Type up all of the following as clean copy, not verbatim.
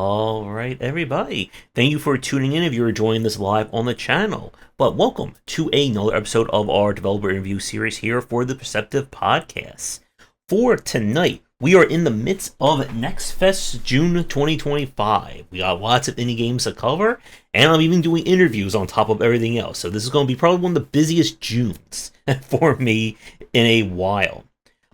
All right, everybody. Thank you for tuning in if you're joining this live on the channel. But welcome to another episode of our developer interview series here for the Perceptive podcast. For tonight, we are in the midst of Next Fest June 2025. We got lots of indie games to cover, and I'm even doing interviews on top of everything else. So this is going to be probably one of the busiest Junes for me in a while.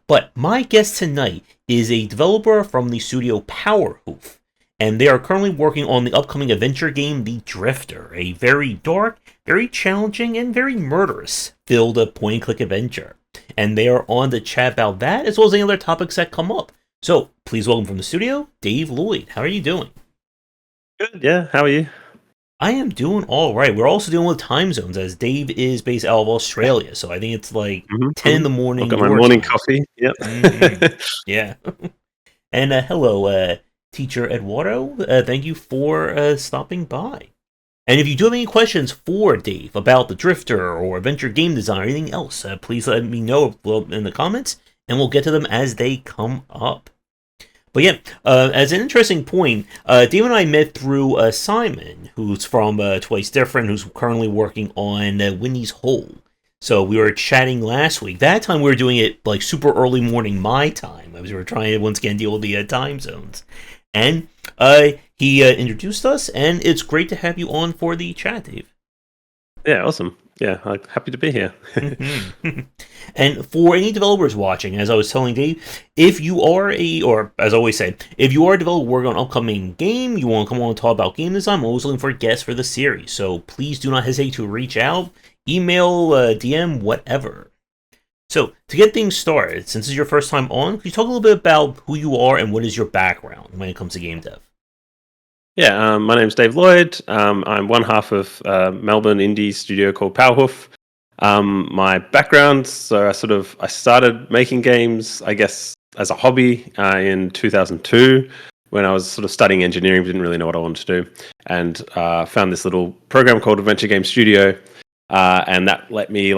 But my guest tonight is a developer from the studio Powerhoof, and they are currently working on the upcoming adventure game The Drifter, a very dark, very challenging, and very murderous filled point-and-click adventure. And they are on to chat about that, as well as any other topics that come up. So, please welcome from the studio, Dave Lloyd. How are you doing? Good, yeah. How are you? I am doing all right. We're also dealing with time zones, as Dave is based out of Australia, so I think it's like 10 in the morning. I've got my morning coffee. Yep. Yeah. And hello, Teacher Eduardo. Thank you for stopping by. And if you do have any questions for Dave about the Drifter or adventure game design or anything else, please let me know in the comments, and we'll get to them as they come up. But yeah, as an interesting point, Dave and I met through Simon, who's from Twice Different, who's currently working on Winnie's Hole. So we were chatting last week. That time we were doing it like super early morning my time, as we were trying to once again deal with the time zones. And he introduced us, and it's great to have you on for the chat, Dave. Yeah, awesome. Yeah, I'm happy to be here. And for any developers watching, as I was telling Dave, if you are or as I always say, if you are a developer working on an upcoming game, you want to come on and talk about game design, I'm always looking for guests for the series. So please do not hesitate to reach out, email, DM, whatever. So, to get things started, since it's your first time on, could you talk a little bit about who you are and what is your background when it comes to game dev? Yeah, my name's Dave Lloyd. I'm one half of Melbourne indie studio called Powerhoof. My background, so I started making games, I guess, as a hobby in 2002 when I was sort of studying engineering, didn't really know what I wanted to do, and found this little program called Adventure Game Studio. And that let me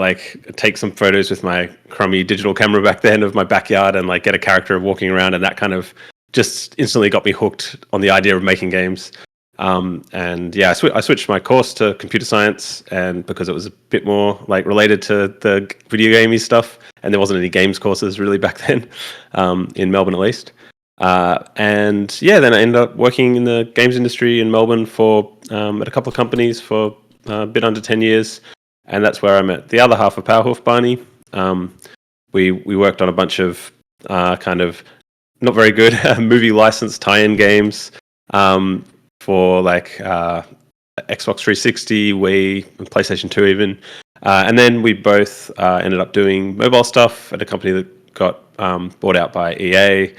take some photos with my crummy digital camera back then of my backyard and get a character walking around, and that kind of just instantly got me hooked on the idea of making games. And yeah, I switched my course to computer science, and because it was a bit more related to the video gamey stuff, and there wasn't any games courses really back then, in Melbourne at least. And yeah, then I ended up working in the games industry in Melbourne for at a couple of companies for a bit under 10 years. And that's where I met the other half of Powerhoof, Barney. We worked on a bunch of kind of not very good movie license tie-in games for Xbox 360, Wii, and PlayStation 2 even. And then we both ended up doing mobile stuff at a company that got bought out by EA.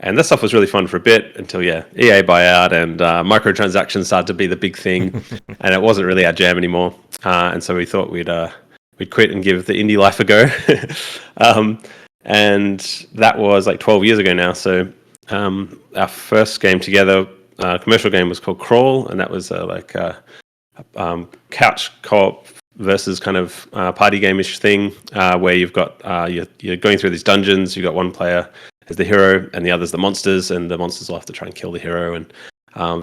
And that stuff was really fun for a bit until, EA buyout and microtransactions started to be the big thing. And it wasn't really our jam anymore. And so we thought we'd quit and give the indie life a go. And that was 12 years ago now. So our first game together, commercial game, was called Crawl. And that was couch co-op versus kind of party game-ish thing where you've got you're going through these dungeons. You've got one player as the hero and the other's the monsters, and the monsters will have to try and kill the hero, and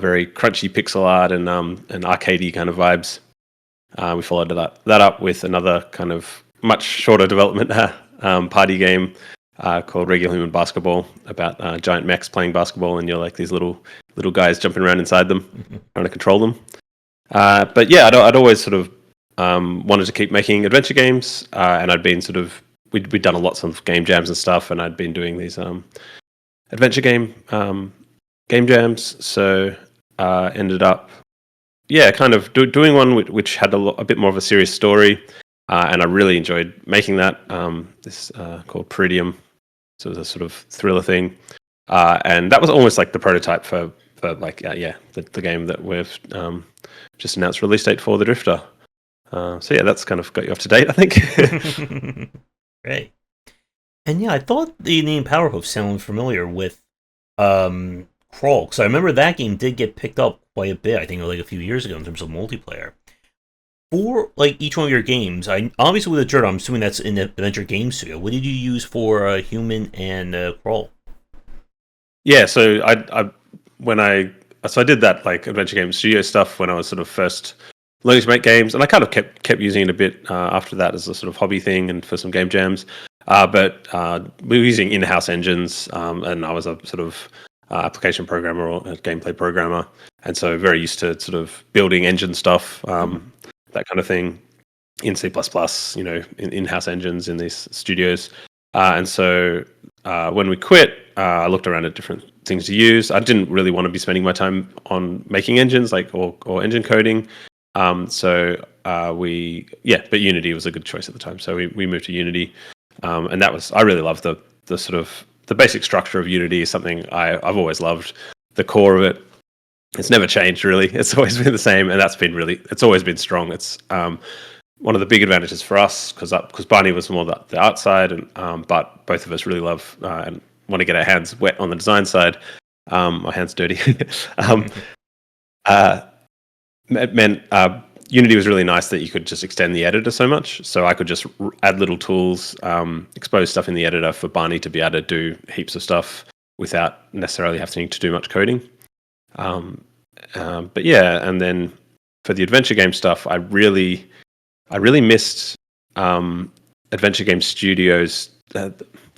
very crunchy pixel art and arcadey kind of vibes. We followed that up with another kind of much shorter development party game called Regular Human Basketball, about giant mechs playing basketball, and you're these little guys jumping around inside them, trying to control them. But yeah, I'd always sort of wanted to keep making adventure games, and I'd been we'd done lots of game jams and stuff, and I'd been doing these adventure game jams. So ended up, kind of doing one which had a bit more of a serious story, and I really enjoyed making that. This called Peridium, so it was a sort of thriller thing, and that was almost like the prototype for the game that we've just announced release date for, The Drifter. So yeah, that's kind of got you up to date, I think. Great. And yeah, I thought the name Powerhoof sounded familiar with Crawl, because I remember that game did get picked up quite a bit, I think a few years ago in terms of multiplayer. For each one of your games, obviously with the Dirt, I'm assuming that's in the Adventure Game Studio. What did you use for Human and Crawl? Yeah, so I when I so I did that like adventure game studio stuff when I was sort of first learning to make games, and I kind of kept using it a bit after that as a sort of hobby thing and for some game jams. But we were using in-house engines, and I was a sort of application programmer or a gameplay programmer, and so very used to sort of building engine stuff, that kind of thing in C++, in-house engines in these studios. And so when we quit, I looked around at different things to use. I didn't really want to be spending my time on making engines or engine coding. But Unity was a good choice at the time. So we moved to Unity. And I really loved the sort of the basic structure of Unity is something I've always loved. The core of it, it's never changed really. It's always been the same, and it's always been strong. It's one of the big advantages for us because Barney was more the art side, and but both of us really love and want to get our hands wet on the design side. My hands dirty. It meant Unity was really nice that you could just extend the editor so much. So I could just add little tools, expose stuff in the editor for Barney to be able to do heaps of stuff without necessarily having to do much coding. But yeah, and then for the adventure game stuff, I really missed adventure game studios.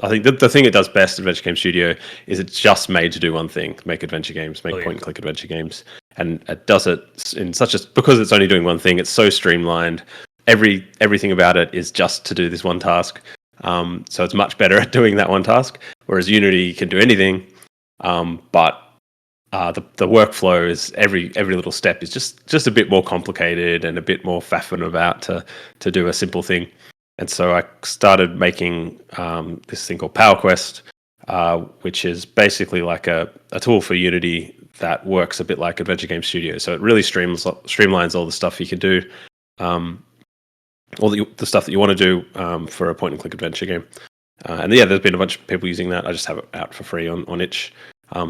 I think the thing it does best, Adventure Game Studio, is it's just made to do one thing: make adventure games, point and click adventure games, and it does it in because it's only doing one thing. It's so streamlined. Everything about it is just to do this one task. So it's much better at doing that one task. Whereas Unity can do anything, but the workflow is every little step is just a bit more complicated and a bit more faffing about to do a simple thing. And so I started making this thing called PowerQuest, which is basically like a tool for Unity that works a bit like Adventure Game Studio. So it really streamlines all the stuff you can do, all the stuff that you want to do for a point-and-click adventure game. And yeah, there's been a bunch of people using that. I just have it out for free on itch,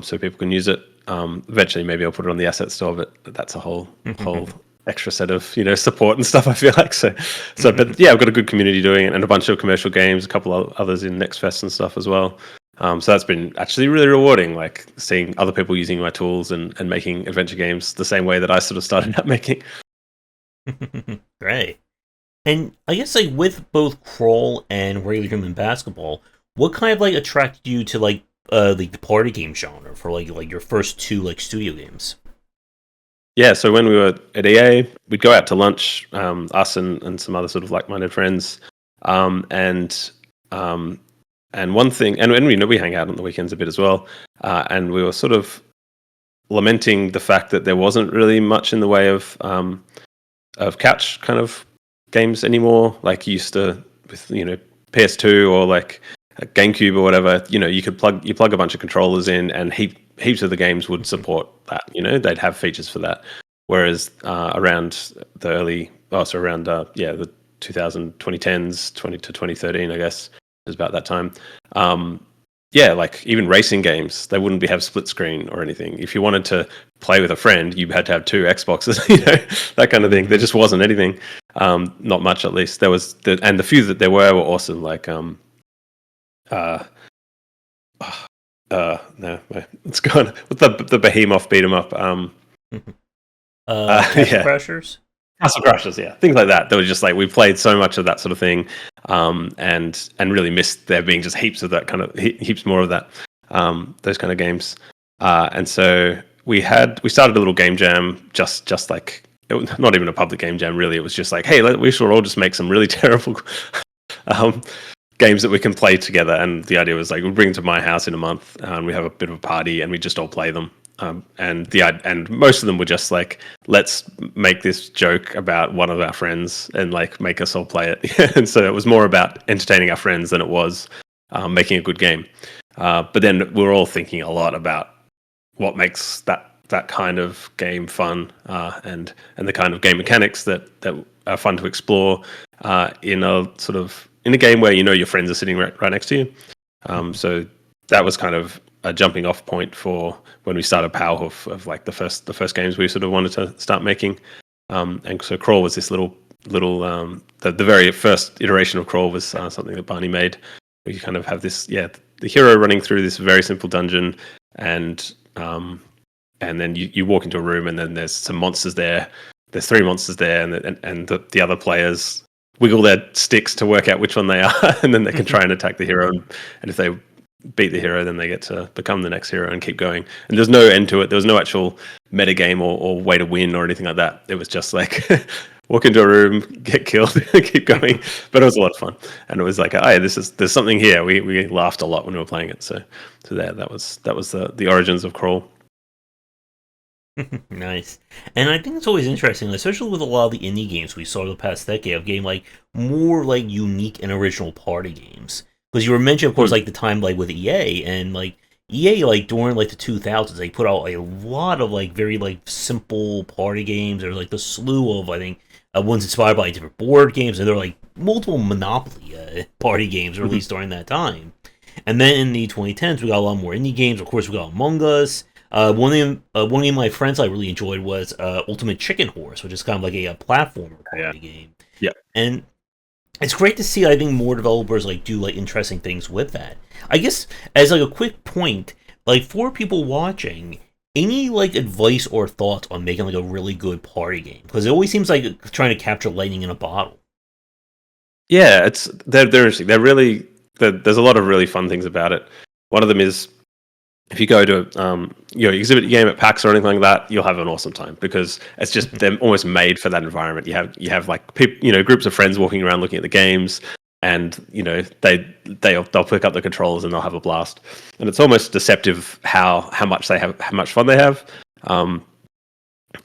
so people can use it. Eventually, maybe I'll put it on the asset store, but that's a whole extra set of support and stuff. I feel like but yeah, I've got a good community doing it and a bunch of commercial games, a couple of others in Next Fest and stuff as well. So that's been actually really rewarding, like seeing other people using my tools and making adventure games the same way that I sort of started out making. Right. And I guess like with both Crawl and Regular Human Basketball, what kind of like attracted you to like the party game genre for like your first two like studio games? Yeah, so when we were at EA, we'd go out to lunch, us and some other sort of like-minded friends, and one thing, and we hang out on the weekends a bit as well, and we were sort of lamenting the fact that there wasn't really much in the way of couch kind of games anymore, like you used to with PS2 or like a GameCube or whatever. You could plug a bunch of controllers in, and heaps of the games would support that. They'd have features for that. Whereas around the 2010s, 20 to 2013, I guess, is about that time. Like even racing games, they wouldn't have split screen or anything. If you wanted to play with a friend, you had to have two Xboxes, that kind of thing. There just wasn't anything, not much at least. There was, and the few that there were awesome. Like no, it's gone. With the Behemoth beat 'em up. Castle Crashers? Castle Crashers, yeah, things like that. They were just like we played so much of that sort of thing, and really missed there being just heaps of that kind of heaps more of that, those kind of games. And so we started a little game jam, just like not even a public game jam really. It was just like, hey, we should all just make some really terrible games that we can play together. And the idea was like we'd bring them to my house in a month, and we have a bit of a party, and we just all play them. And most of them were just like, let's make this joke about one of our friends and like make us all play it. And so it was more about entertaining our friends than it was making a good game. But then we're all thinking a lot about what makes that kind of game fun, and the kind of game mechanics that are fun to explore in a game where your friends are sitting right next to you. So that was kind of a jumping off point for when we started Powerhoof, of like the first games we sort of wanted to start making. And so Crawl was this little the very first iteration of Crawl was something that Barney made. We kind of have this, the hero running through this very simple dungeon, and and then you walk into a room, and then there's some monsters there. There's 3 monsters there, and the other players wiggle their sticks to work out which one they are, and then they can try and attack the hero. And if they beat the hero, then they get to become the next hero and keep going. And there's no end to it. There was no actual meta game or way to win or anything like that. It was just like walk into a room, get killed, keep going. But it was a lot of fun, and it was like, hey, there's something here. We laughed a lot when we were playing it. So that was the origins of Crawl. Nice. And I think it's always interesting, especially with a lot of the indie games we saw the past decade of getting like more like unique and original party games. Because you were mentioning, of course, like the time like with EA, and like EA like during like the 2000s, they put out a lot of like very like simple party games. There's like the slew of, I think, ones inspired by different board games, and there were like multiple Monopoly party games released during that time. And then in the 2010s, we got a lot more indie games. Of course, we got Among Us. One of my friends I really enjoyed was Ultimate Chicken Horse, which is kind of like a platformer party game. Yeah, and it's great to see. I think more developers like do like interesting things with that. I guess as like a quick point, like for people watching, any like advice or thoughts on making like a really good party game? Because it always seems like trying to capture lightning in a bottle. Yeah, they're interesting. There's a lot of really fun things about it. One of them is, if you go to exhibit game at PAX or anything like that, you'll have an awesome time, because it's just they're almost made for that environment. You have like groups of friends walking around looking at the games, and they'll pick up the controllers and they'll have a blast. And it's almost deceptive how much fun they have,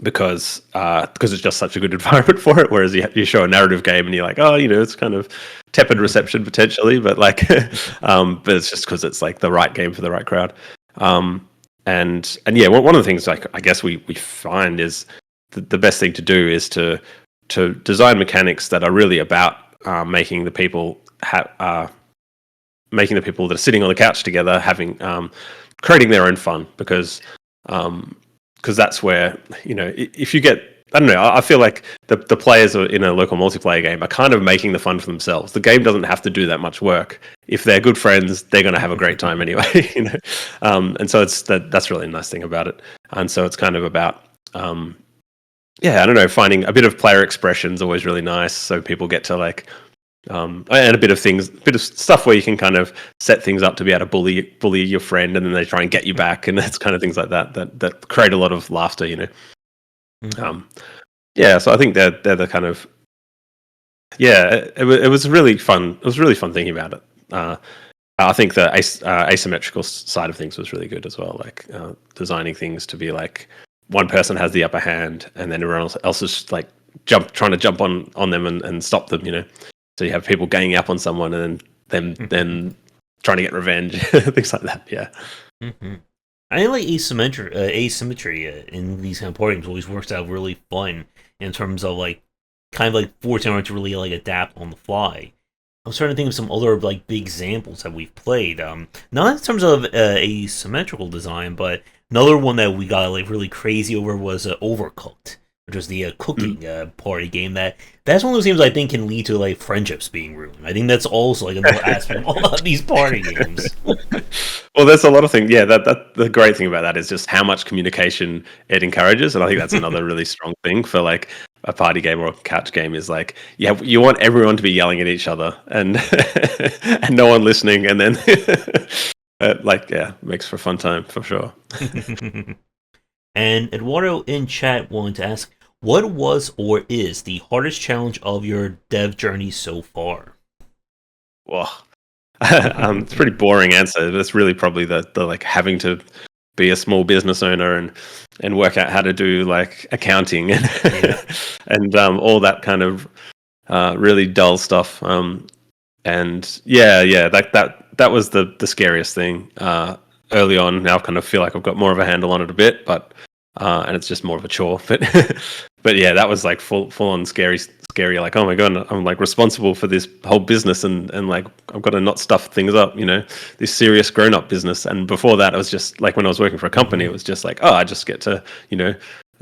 because it's just such a good environment for it. Whereas you show a narrative game and you're like, oh, it's kind of tepid reception potentially, but like, but it's just because it's like the right game for the right crowd. And yeah, one of the things like I guess we find is the best thing to do is to design mechanics that are really about making the people that are sitting on the couch together creating their own fun, because that's where if you get, I don't know, I feel like the players in a local multiplayer game are kind of making the fun for themselves. The game doesn't have to do that much work. If they're good friends, they're going to have a great time anyway. And so that's really a nice thing about it. And so it's kind of about I don't know, finding a bit of player expression is always really nice. So people get to like and a bit of stuff where you can kind of set things up to be able to bully your friend, and then they try and get you back, and that's kind of things like that create a lot of laughter. Mm-hmm. So I think they're the kind of it was really fun. It was really fun thinking about it. I think the asymmetrical side of things was really good as well, like designing things to be like one person has the upper hand, and then everyone else is like trying to jump on them and stop them. So you have people ganging up on someone, and then trying to get revenge, things like that. Yeah. Mm-hmm. I think like asymmetry in these kind of party games always works out really fun in terms of like kind of like forcing everyone to really like adapt on the fly. I'm starting to think of some other like big examples that we've played. Not in terms of asymmetrical design, but another one that we got like really crazy over was Overcooked, which was the cooking party game. That's one of those games I think can lead to like friendships being ruined. I think that's also like another aspect of all of these party games. Well, there's a lot of things. Yeah, that the great thing about that is just how much communication it encourages, and I think that's another really strong thing for like a party game or a couch game is like, you want everyone to be yelling at each other and and no one listening, and then makes for a fun time for sure. And Eduardo in chat wanted to ask, what was or is the hardest challenge of your dev journey so far? Well, it's a pretty boring answer. That's really probably the like having to be a small business owner and work out how to do like accounting and all that kind of really dull stuff. That was the scariest thing early on. Now I kind of feel like I've got more of a handle on it a bit, but and it's just more of a chore. But yeah, that was like full on scary. Like, oh my god, I'm like responsible for this whole business, and like I've got to not stuff things up. This serious grown up business. And before that, it was just like when I was working for a company, it was just like, oh, I just get to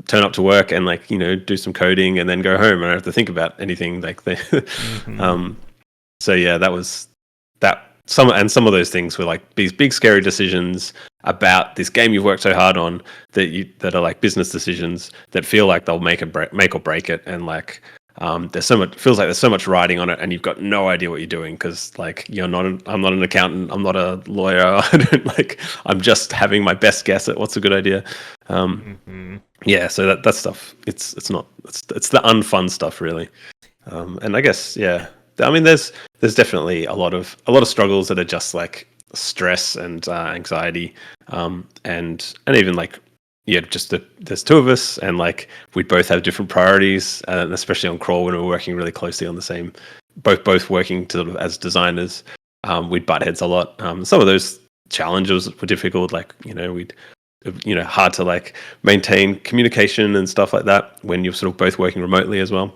turn up to work and like do some coding and then go home, and I don't have to think about anything like that. So yeah, that some of those things were like these big scary decisions about this game you've worked so hard on that are like business decisions that feel like they'll make or break it, and like there's so much feels like there's so much riding on it, and you've got no idea what you're doing because like I'm not an accountant, I'm not a lawyer. I'm just having my best guess at what's a good idea. Yeah, so that stuff it's the unfun stuff really. And I guess I mean there's definitely a lot of struggles that are just like stress and anxiety, and even like just there's two of us, and like we both have different priorities, and especially on Crawl when we're working really closely on the same, both working sort of as designers, we'd butt heads a lot. Some of those challenges were difficult, like we'd hard to like maintain communication and stuff like that when you're sort of both working remotely as well.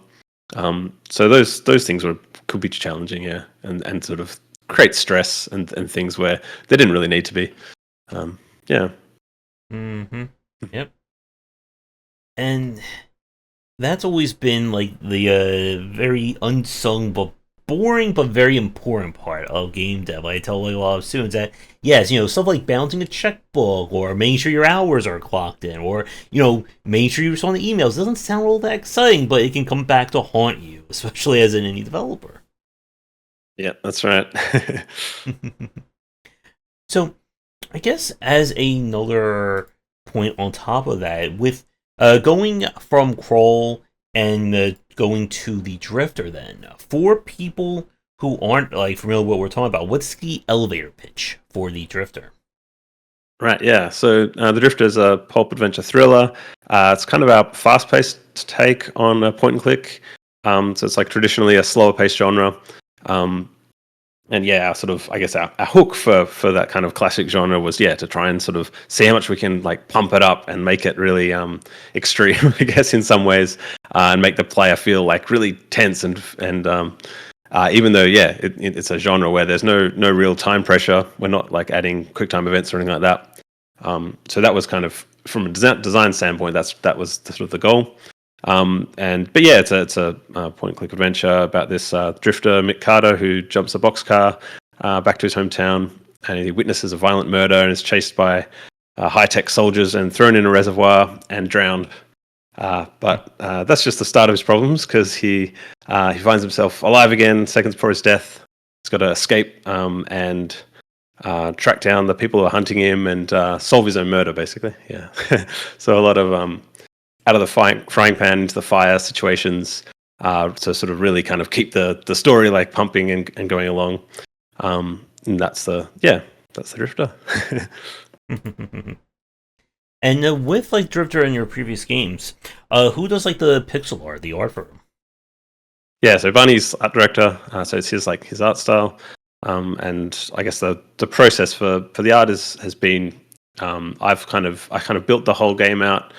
So those things could be challenging, and sort of create stress and things where they didn't really need to be. Yeah. Yep. And that's always been like the very unsung but boring but very important part of game dev. I tell like a lot of students that yes, stuff like balancing a checkbook or making sure your hours are clocked in, or making sure you respond to emails doesn't sound all that exciting, but it can come back to haunt you, especially as an indie developer. Yeah, that's right. So, I guess as another point on top of that, with going from Crawl and going to the Drifter, then for people who aren't like familiar with what we're talking about, what's the elevator pitch for the Drifter? Right, yeah. So the Drifter is a pulp adventure thriller. It's kind of our fast-paced take on a point and click. So it's like traditionally a slower paced genre. And yeah, sort of, I guess our hook for that kind of classic genre was to try and sort of see how much we can like pump it up and make it really extreme, I guess, in some ways, and make the player feel like really tense and even though it's a genre where there's no real time pressure, we're not like adding quick time events or anything like that. So that was kind of from a design standpoint, that was sort of the goal. It's a point and click adventure about this drifter Mick Carter who jumps a boxcar back to his hometown, and he witnesses a violent murder and is chased by high-tech soldiers and thrown in a reservoir and drowned. But that's just the start of his problems, because he finds himself alive again seconds before his death. He's got to escape and track down the people who are hunting him and solve his own murder, basically. Yeah. So a lot of out of the frying pan into the fire situations, to sort of really kind of keep the story like pumping and going along. And that's the Drifter. And with like Drifter in your previous games, who does like the pixel art, the art for him? Yeah, so Barney's art director, so it's his art style, and I guess the process for the art has been I kind of built the whole game out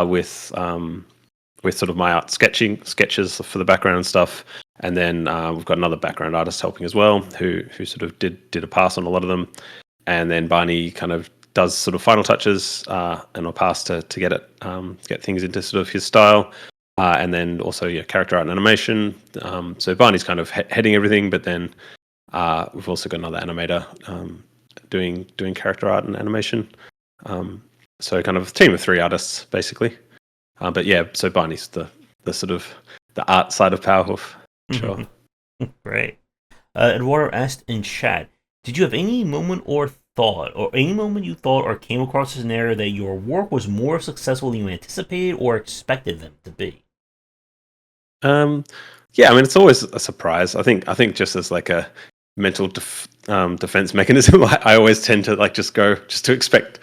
with sort of my art sketches for the background and stuff, and then we've got another background artist helping as well, who sort of did a pass on a lot of them, and then Barney kind of does sort of final touches and a pass to get things into sort of his style, and then also character art and animation. So Barney's kind of heading everything, but then we've also got another animator doing character art and animation. So kind of a team of 3 artists basically. So Barney's the sort of the art side of Powerhoof. Sure. Great. Eduardo asked in chat, did you have any moment or any moment you thought or came across a scenario that your work was more successful than you anticipated or expected them to be? I mean, it's always a surprise. I think just as like a mental defense mechanism, I always tend to like just to expect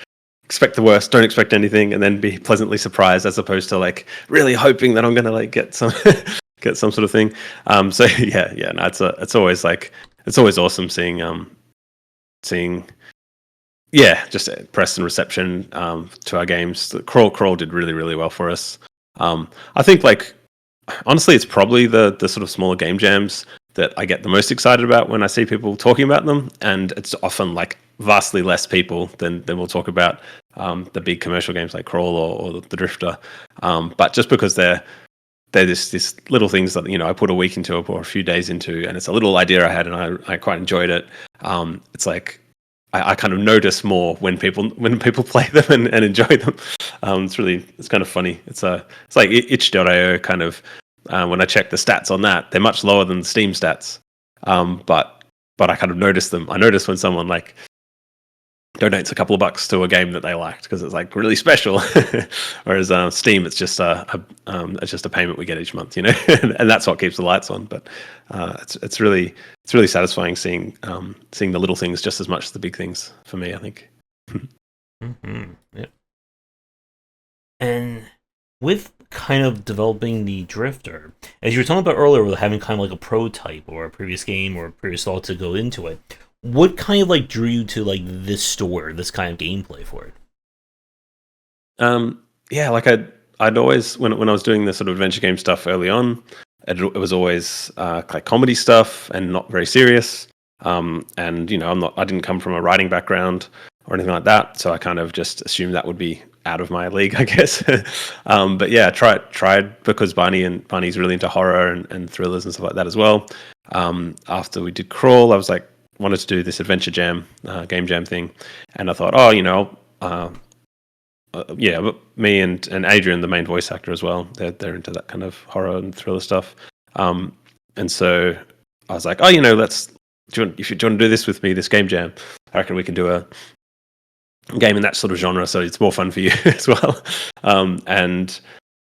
the worst, don't expect anything, and then be pleasantly surprised, as opposed to like really hoping that I'm gonna like get some sort of thing. No, it's always like it's always awesome seeing just press and reception to our games. Crawl did really, really well for us. I think like honestly, it's probably the sort of smaller game jams that I get the most excited about when I see people talking about them, and it's often like vastly less people than we'll talk about the big commercial games like Crawl or the Drifter. But just because they're they're this little things that I put a week into it or a few days into, and it's a little idea I had, and I quite enjoyed it. It's like I kind of notice more when people play them and enjoy them. It's kind of funny. It's like itch.io kind of. When I check the stats on that, they're much lower than the Steam stats. But I kind of notice them. I notice when someone like donates a couple of bucks to a game that they liked because it's like really special. Whereas Steam, it's just a payment we get each month, and that's what keeps the lights on. But it's really satisfying seeing the little things just as much as the big things for me, I think. Yeah. And with kind of developing the Drifter, as you were talking about earlier, with having kind of like a prototype or a previous game or a previous thought to go into it, what kind of like drew you to like this story, this kind of gameplay for it? Yeah, like I'd always when I was doing the sort of adventure game stuff early on, it was always like comedy stuff and not very serious. And I didn't come from a writing background or anything like that, so I kind of just assumed that would be out of my league, I guess. But yeah, tried because Barney's really into horror and thrillers and stuff like that as well. After we did Crawl, I was like, wanted to do this adventure jam, game jam thing, and I thought, but me and Adrian, the main voice actor as well, they're into that kind of horror and thriller stuff. And so I was like, if you want to do this with me, this game jam, I reckon we can do a game in that sort of genre, so it's more fun for you as well. And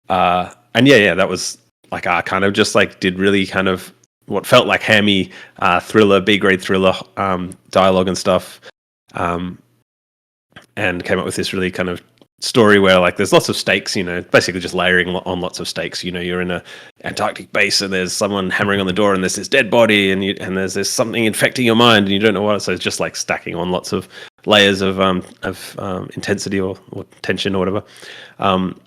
that was like I kind of just like did really kind of what felt like hammy thriller, B-grade thriller dialogue and stuff, and came up with this really kind of story where like there's lots of stakes, basically just layering on lots of stakes. You're in a Antarctic base and there's someone hammering on the door and there's this dead body and there's something infecting your mind and you don't know what. So it's just like stacking on lots of layers of intensity or tension or whatever. And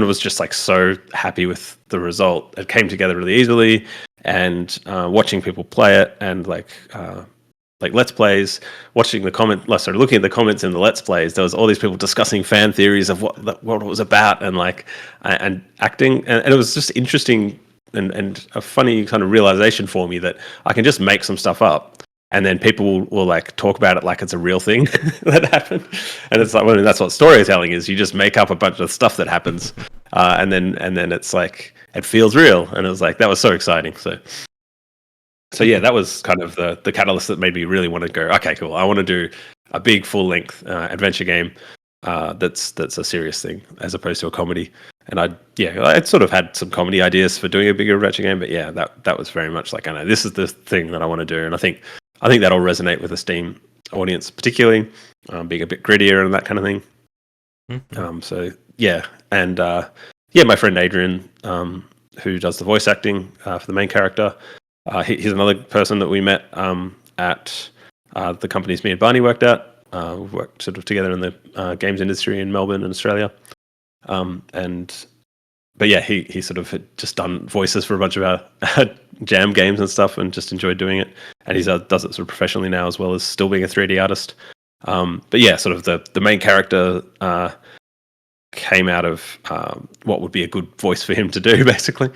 was just like so happy with the result. It came together really easily, and watching people play it and like Let's Plays, looking at the comments in the Let's Plays, there was all these people discussing fan theories of what it was about and acting, and it was just interesting and a funny kind of realization for me that I can just make some stuff up. And then people will like talk about it like it's a real thing that happened, and it's like, that's what storytelling is. You just make up a bunch of stuff that happens, and then it's like it feels real. And it was like that was so exciting. So yeah, that was kind of the catalyst that made me really want to go. Okay, cool. I want to do a big full length adventure game that's a serious thing as opposed to a comedy. And I'd sort of had some comedy ideas for doing a bigger adventure game, but yeah, that was very much like I know this is the thing that I want to do, and I think that'll resonate with the Steam audience, particularly being a bit grittier and that kind of thing. My friend Adrian, who does the voice acting for the main character, he's another person that we met at the companies me and Barney worked at. We've worked sort of together in the games industry in Melbourne and Australia. He sort of had just done voices for a bunch of our jam games and stuff and just enjoyed doing it. And he does it sort of professionally now as well as still being a 3D artist. Sort of the main character came out of what would be a good voice for him to do, basically.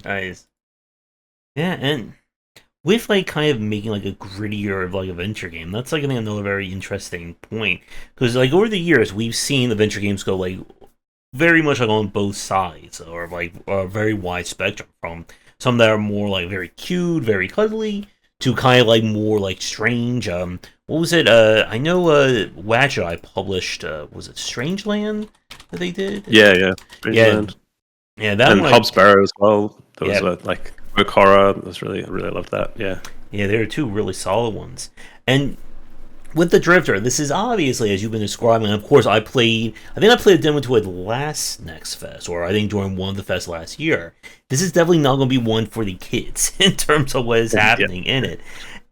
Nice. Yeah, and with like kind of making like a grittier like adventure game, that's like I think another very interesting point, because like over the years we've seen adventure games go like very much like on both sides, or like a very wide spectrum, from some that are more like very cute, very cuddly, to kind of like more like strange. What was it? I know Watch I published. Was it Strangeland that they did? Yeah. Strangeland. Yeah, that and one, Hobbs Barrow as well. That was like folk horror. It was I really loved that. Yeah, there are two really solid ones. And with the Drifter, this is obviously, as you've been describing, and of course I think I played a demo to it last Next Fest, or I think during one of the fests last year. This is definitely not going to be one for the kids in terms of what is happening in it.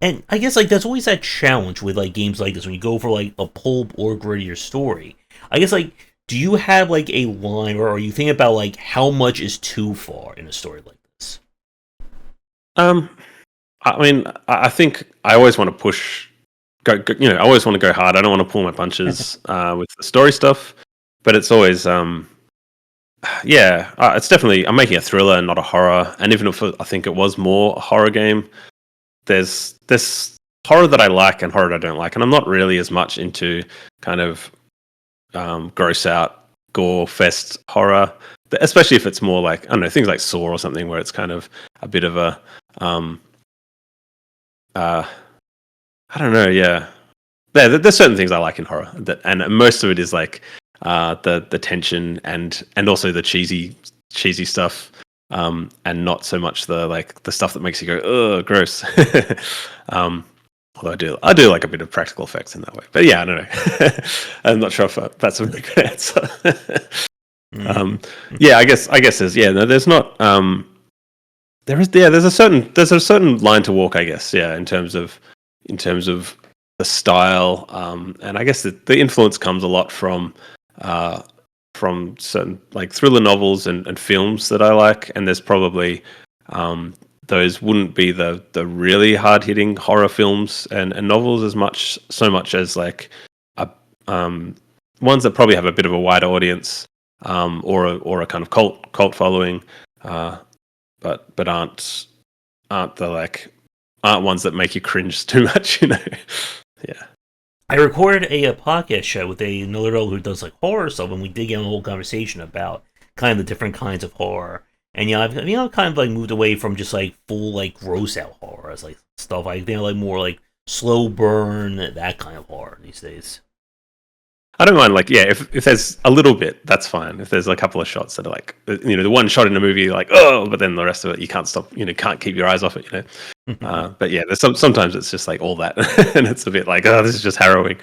And I guess like that's always that challenge with like games like this, when you go for like a pulp or grittier story. I guess like, do you have like a line, or are you thinking about like how much is too far in a story like this? I mean, I think I always want to push I always want to go hard. I don't want to pull my punches with the story stuff, but it's always it's definitely, I'm making a thriller and not a horror. And even if I think it was more a horror game, there's horror that I like and horror that I don't like, and I'm not really as much into kind of gross out gore fest horror, especially if it's more like, I don't know, things like Saw or something, where it's kind of a bit of a I don't know, yeah. There's certain things I like in horror, and most of it is like the tension and also the cheesy stuff, and not so much the stuff that makes you go, ugh, gross. Although I do like a bit of practical effects in that way, but yeah, I don't know. I'm not sure if that's a very good answer. Yeah, I guess there's not there's a certain line to walk, I guess, yeah, in terms of the style, and I guess the influence comes a lot from certain like thriller novels and films that I like, and there's probably those wouldn't be the really hard hitting horror films and novels so much as like ones that probably have a bit of a wider audience, or a kind of cult following, but aren't ones that make you cringe too much, Yeah. I recorded a podcast show with another girl who does like horror stuff, and we did get a whole conversation about kind of the different kinds of horror. And I've kind of like moved away from just like full like gross out horror as like stuff like like more like slow burn, that kind of horror these days. I don't mind, like, yeah, if there's a little bit, that's fine. If there's a couple of shots that are like, the one shot in a movie, like, oh, but then the rest of it, you can't stop, can't keep your eyes off it, But yeah, there's sometimes it's just like all that, and it's a bit like, oh, this is just harrowing.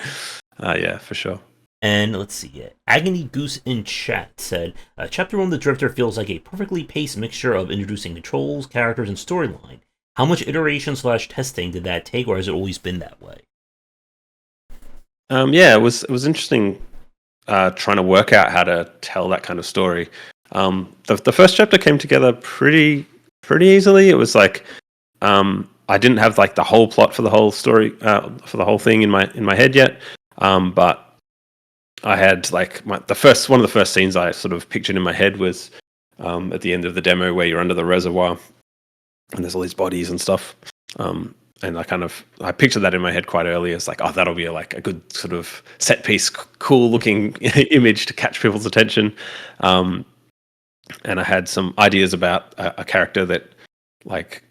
Yeah, for sure. And let's see, Agony Goose in chat said, Chapter 1 of The Drifter feels like a perfectly paced mixture of introducing controls, characters, and storyline. How much iteration/testing did that take, or has it always been that way? Yeah, it was interesting trying to work out how to tell that kind of story. The first chapter came together pretty easily. It was like I didn't have like the whole plot for the whole story, for the whole thing in my head yet, but I had like one of the first scenes I sort of pictured in my head was at the end of the demo where you're under the reservoir and there's all these bodies and stuff. And I pictured that in my head quite early as like, oh, that'll be like a good sort of set piece, cool looking image to catch people's attention. And I had some ideas about a character that like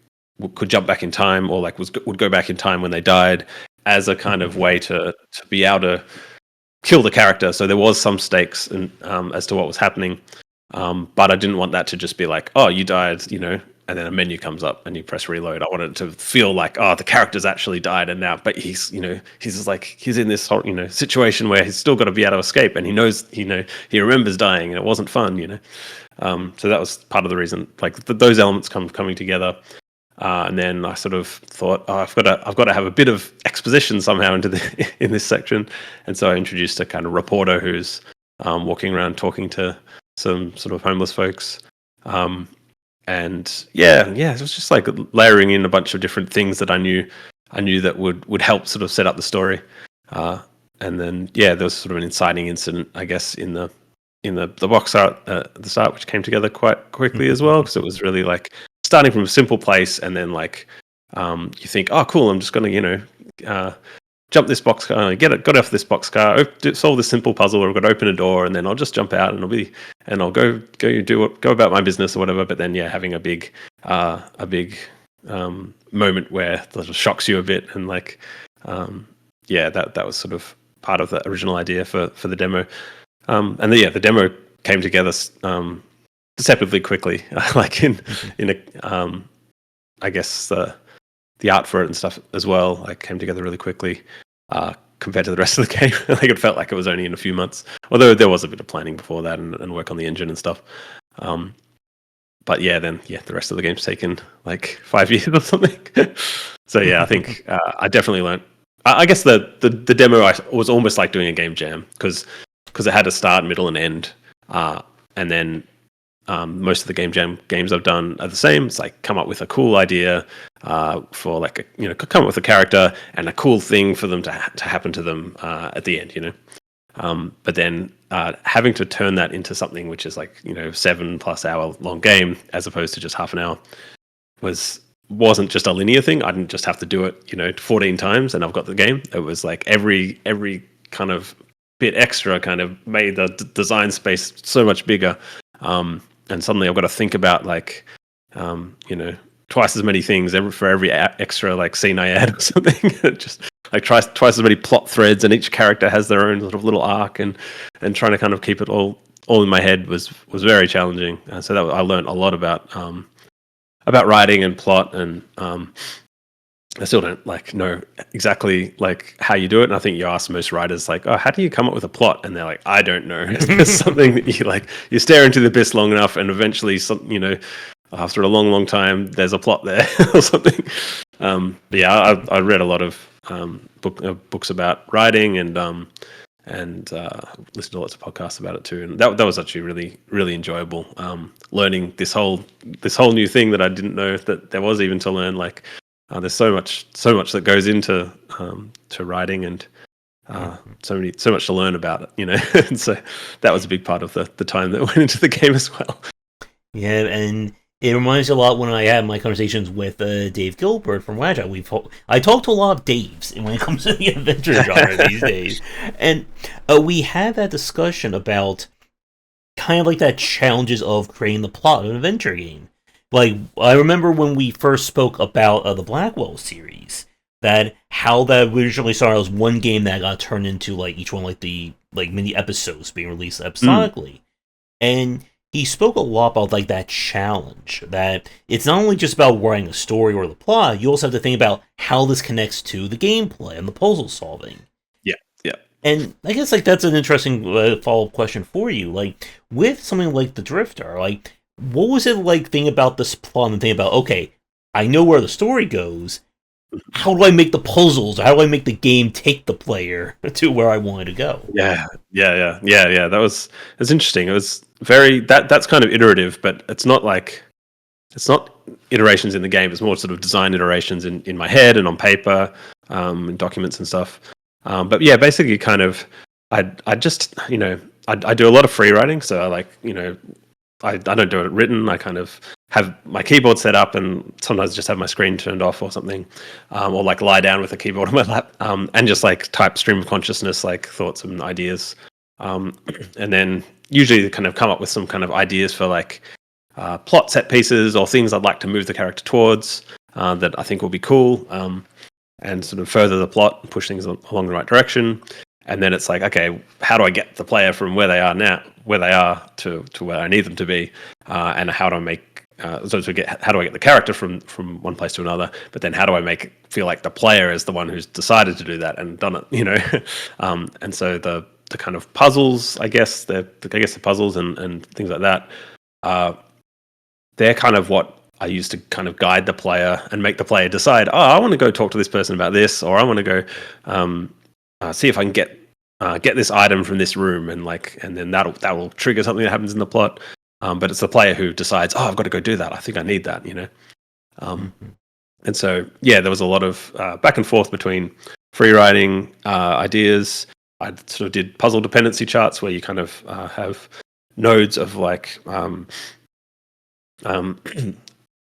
could jump back in time, or like would go back in time when they died, as a kind of way to be able to kill the character. So there was some stakes as to what was happening. But I didn't want that to just be like, oh, you died, and then a menu comes up and you press reload. I wanted it to feel like, oh, the character's actually died, and now, but he's in this situation where he's still got to be able to escape, and he knows, he remembers dying, and it wasn't fun, So that was part of the reason, like those elements coming together. And then I sort of thought, oh, I've got to have a bit of exposition somehow in this section, and so I introduced a kind of reporter who's walking around talking to some sort of homeless folks. And yeah, it was just like layering in a bunch of different things that I knew that would help sort of set up the story. And then there was sort of an inciting incident, I guess, in the box art at the start, which came together quite quickly as well, because it was really like starting from a simple place, and then like you think, oh, cool, I'm just going to jump this box car, got off this box car, solve this simple puzzle, or I've got to open a door, and then I'll just jump out, and I'll go about my business or whatever. But then, having a big moment where it sort of shocks you a bit, and like, that was sort of part of the original idea for the demo. And the demo came together deceptively quickly, like in a I guess the art for it and stuff as well, like came together really quickly compared to the rest of the game. Like it felt like it was only in a few months, although there was a bit of planning before that and work on the engine and stuff. But the rest of the game's taken like 5 years or something. So I think I definitely learned. I guess the demo was almost like doing a game jam, because it had a start, middle, and end, and then most of the game jam games I've done are the same. It's like come up with a cool idea for like come up with a character and a cool thing for them to happen to them at the end. But then having to turn that into something which is like 7+ hour long game as opposed to just half an hour wasn't just a linear thing. I didn't just have to do it 14 times and I've got the game. It was like every kind of bit extra kind of made the design space so much bigger. And suddenly I've got to think about like, twice as many things for every extra like scene I add or something. Just like twice as many plot threads, and each character has their own sort of little arc, and trying to kind of keep it all in my head was very challenging. So that I learned a lot about writing and plot, and I still don't like know exactly like how you do it. And I think you ask most writers like, "Oh, how do you come up with a plot?" And they're like, "I don't know." It's something that you stare into the abyss long enough, and eventually, after a long time, there's a plot there or something. But yeah, I read a lot of books about writing and listened to lots of podcasts about it too. And that was actually really enjoyable. Learning this whole new thing that I didn't know that there was even to learn. Like there's so much that goes into to writing, and so much to learn about it. And so that was a big part of the time that went into the game as well. Yeah, and it reminds me a lot when I have my conversations with Dave Gilbert from Wagile. I talk to a lot of Daves when it comes to the adventure genre these days, and we had that discussion about kind of like that challenges of creating the plot of an adventure game. Like I remember when we first spoke about the Blackwell series, that how that originally started as one game that got turned into like each one like the like mini episodes being released episodically, and he spoke a lot about like that challenge, that it's not only just about writing a story or the plot, you also have to think about how this connects to the gameplay and the puzzle solving. Yeah. And I guess like that's an interesting follow-up question for you. Like with something like The Drifter, like what was it like thinking about this plot and thinking about, okay, I know where the story goes, how do I make the puzzles? How do I make the game take the player to where I wanted to go? Yeah. It's interesting. It was very that's kind of iterative, but it's not iterations in the game. It's more sort of design iterations in my head and on paper, and documents and stuff. But yeah, basically, kind of, I just I do a lot of free writing, so I like I don't do it written. I kind of have my keyboard set up and sometimes just have my screen turned off or something, or like lie down with a keyboard on my lap, and just like type stream of consciousness, like thoughts and ideas, and then usually kind of come up with some kind of ideas for like plot set pieces or things I'd like to move the character towards that I think will be cool, and sort of further the plot and push things along the right direction. And then it's like, okay, how do I get the player from where they are to where I need them to be, and how do I make how do I get the character from one place to another? But then how do I make it feel like the player is the one who's decided to do that and done it? And so the kind of puzzles, I guess the puzzles and things like that, they're kind of what I use to kind of guide the player and make the player decide, oh, I want to go talk to this person about this, or I want to go see if I can get this item from this room, and then that will trigger something that happens in the plot. But it's the player who decides, oh, I've got to go do that. I think I need that, And so, yeah, there was a lot of back and forth between free writing ideas. I sort of did puzzle dependency charts where you kind of have nodes of like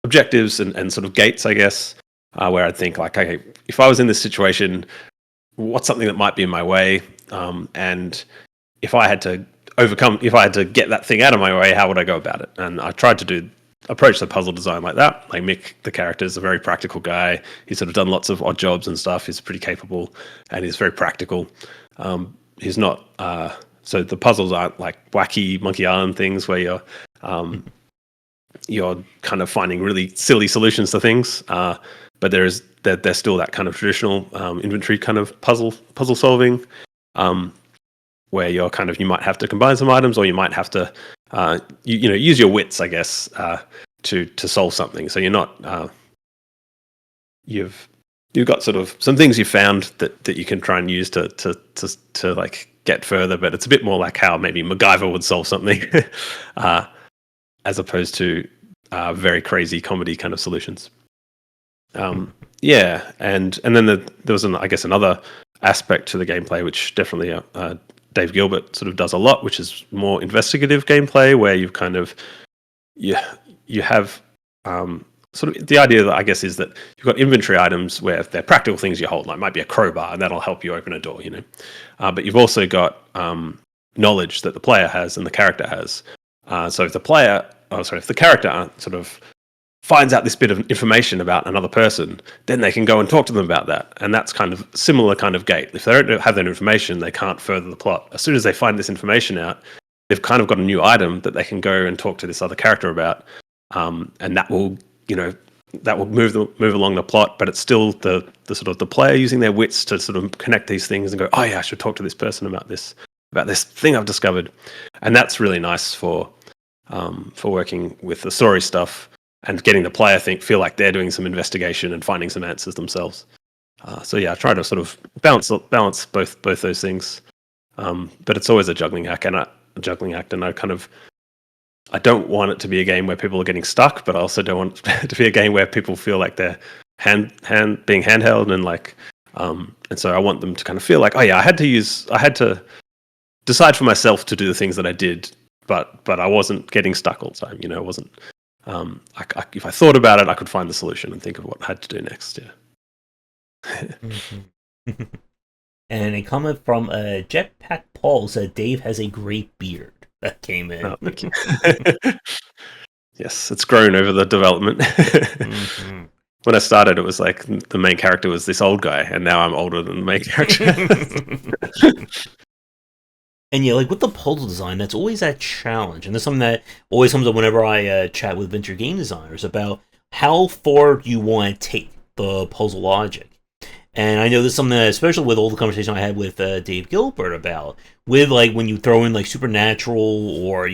objectives and sort of gates, I guess, where I'd think like, okay, if I was in this situation, what's something that might be in my way? And if I had to get that thing out of my way, how would I go about it? And I tried to approach the puzzle design like that. Like Mick, the character, is a very practical guy. He's sort of done lots of odd jobs and stuff. He's pretty capable and he's very practical. He's not, so the puzzles aren't like wacky Monkey Island things where you're kind of finding really silly solutions to things. But there's still that kind of traditional inventory kind of puzzle solving, where you might have to combine some items, or you might have to use your wits, I guess, to solve something. So you're not you've got sort of some things you found that you can try and use to like get further, but it's a bit more like how maybe MacGyver would solve something. as opposed to very crazy comedy kind of solutions. Yeah, and then there was another aspect to the gameplay which definitely Dave Gilbert sort of does a lot, which is more investigative gameplay, where you kind of you have sort of the idea that I guess is that you've got inventory items where they're practical things you hold, like might be a crowbar, and that'll help you open a door, but you've also got knowledge that the player has and the character has. So if the character sort of finds out this bit of information about another person, then they can go and talk to them about that. And that's kind of similar kind of gate. If they don't have that information, they can't further the plot. As soon as they find this information out, they've kind of got a new item that they can go and talk to this other character about. And that will, move along the plot, but it's still the sort of the player using their wits to sort of connect these things and go, oh yeah, I should talk to this person about this thing I've discovered. And that's really nice for working with the story stuff and getting the player feel like they're doing some investigation and finding some answers themselves. So yeah, I try to sort of balance both those things. But it's always a juggling act, and I don't want it to be a game where people are getting stuck, but I also don't want it to be a game where people feel like they're being handheld and so I want them to kind of feel like, oh yeah, I had to decide for myself to do the things that I did, but I wasn't getting stuck all the time. I wasn't. If I thought about it, I could find the solution and think of what I had to do next. Yeah. Mm-hmm. And a comment from Jetpack Paul said Dave has a great beard. That came in. Oh, thank you. Yes, it's grown over the development. Mm-hmm. When I started, it was like the main character was this old guy, and now I'm older than the main character. And yeah, like with the puzzle design, that's always that challenge. And that's something that always comes up whenever I chat with venture game designers about how far do you want to take the puzzle logic. And I know this is something that, especially with all the conversation I had with Dave Gilbert about, with like when you throw in like supernatural or,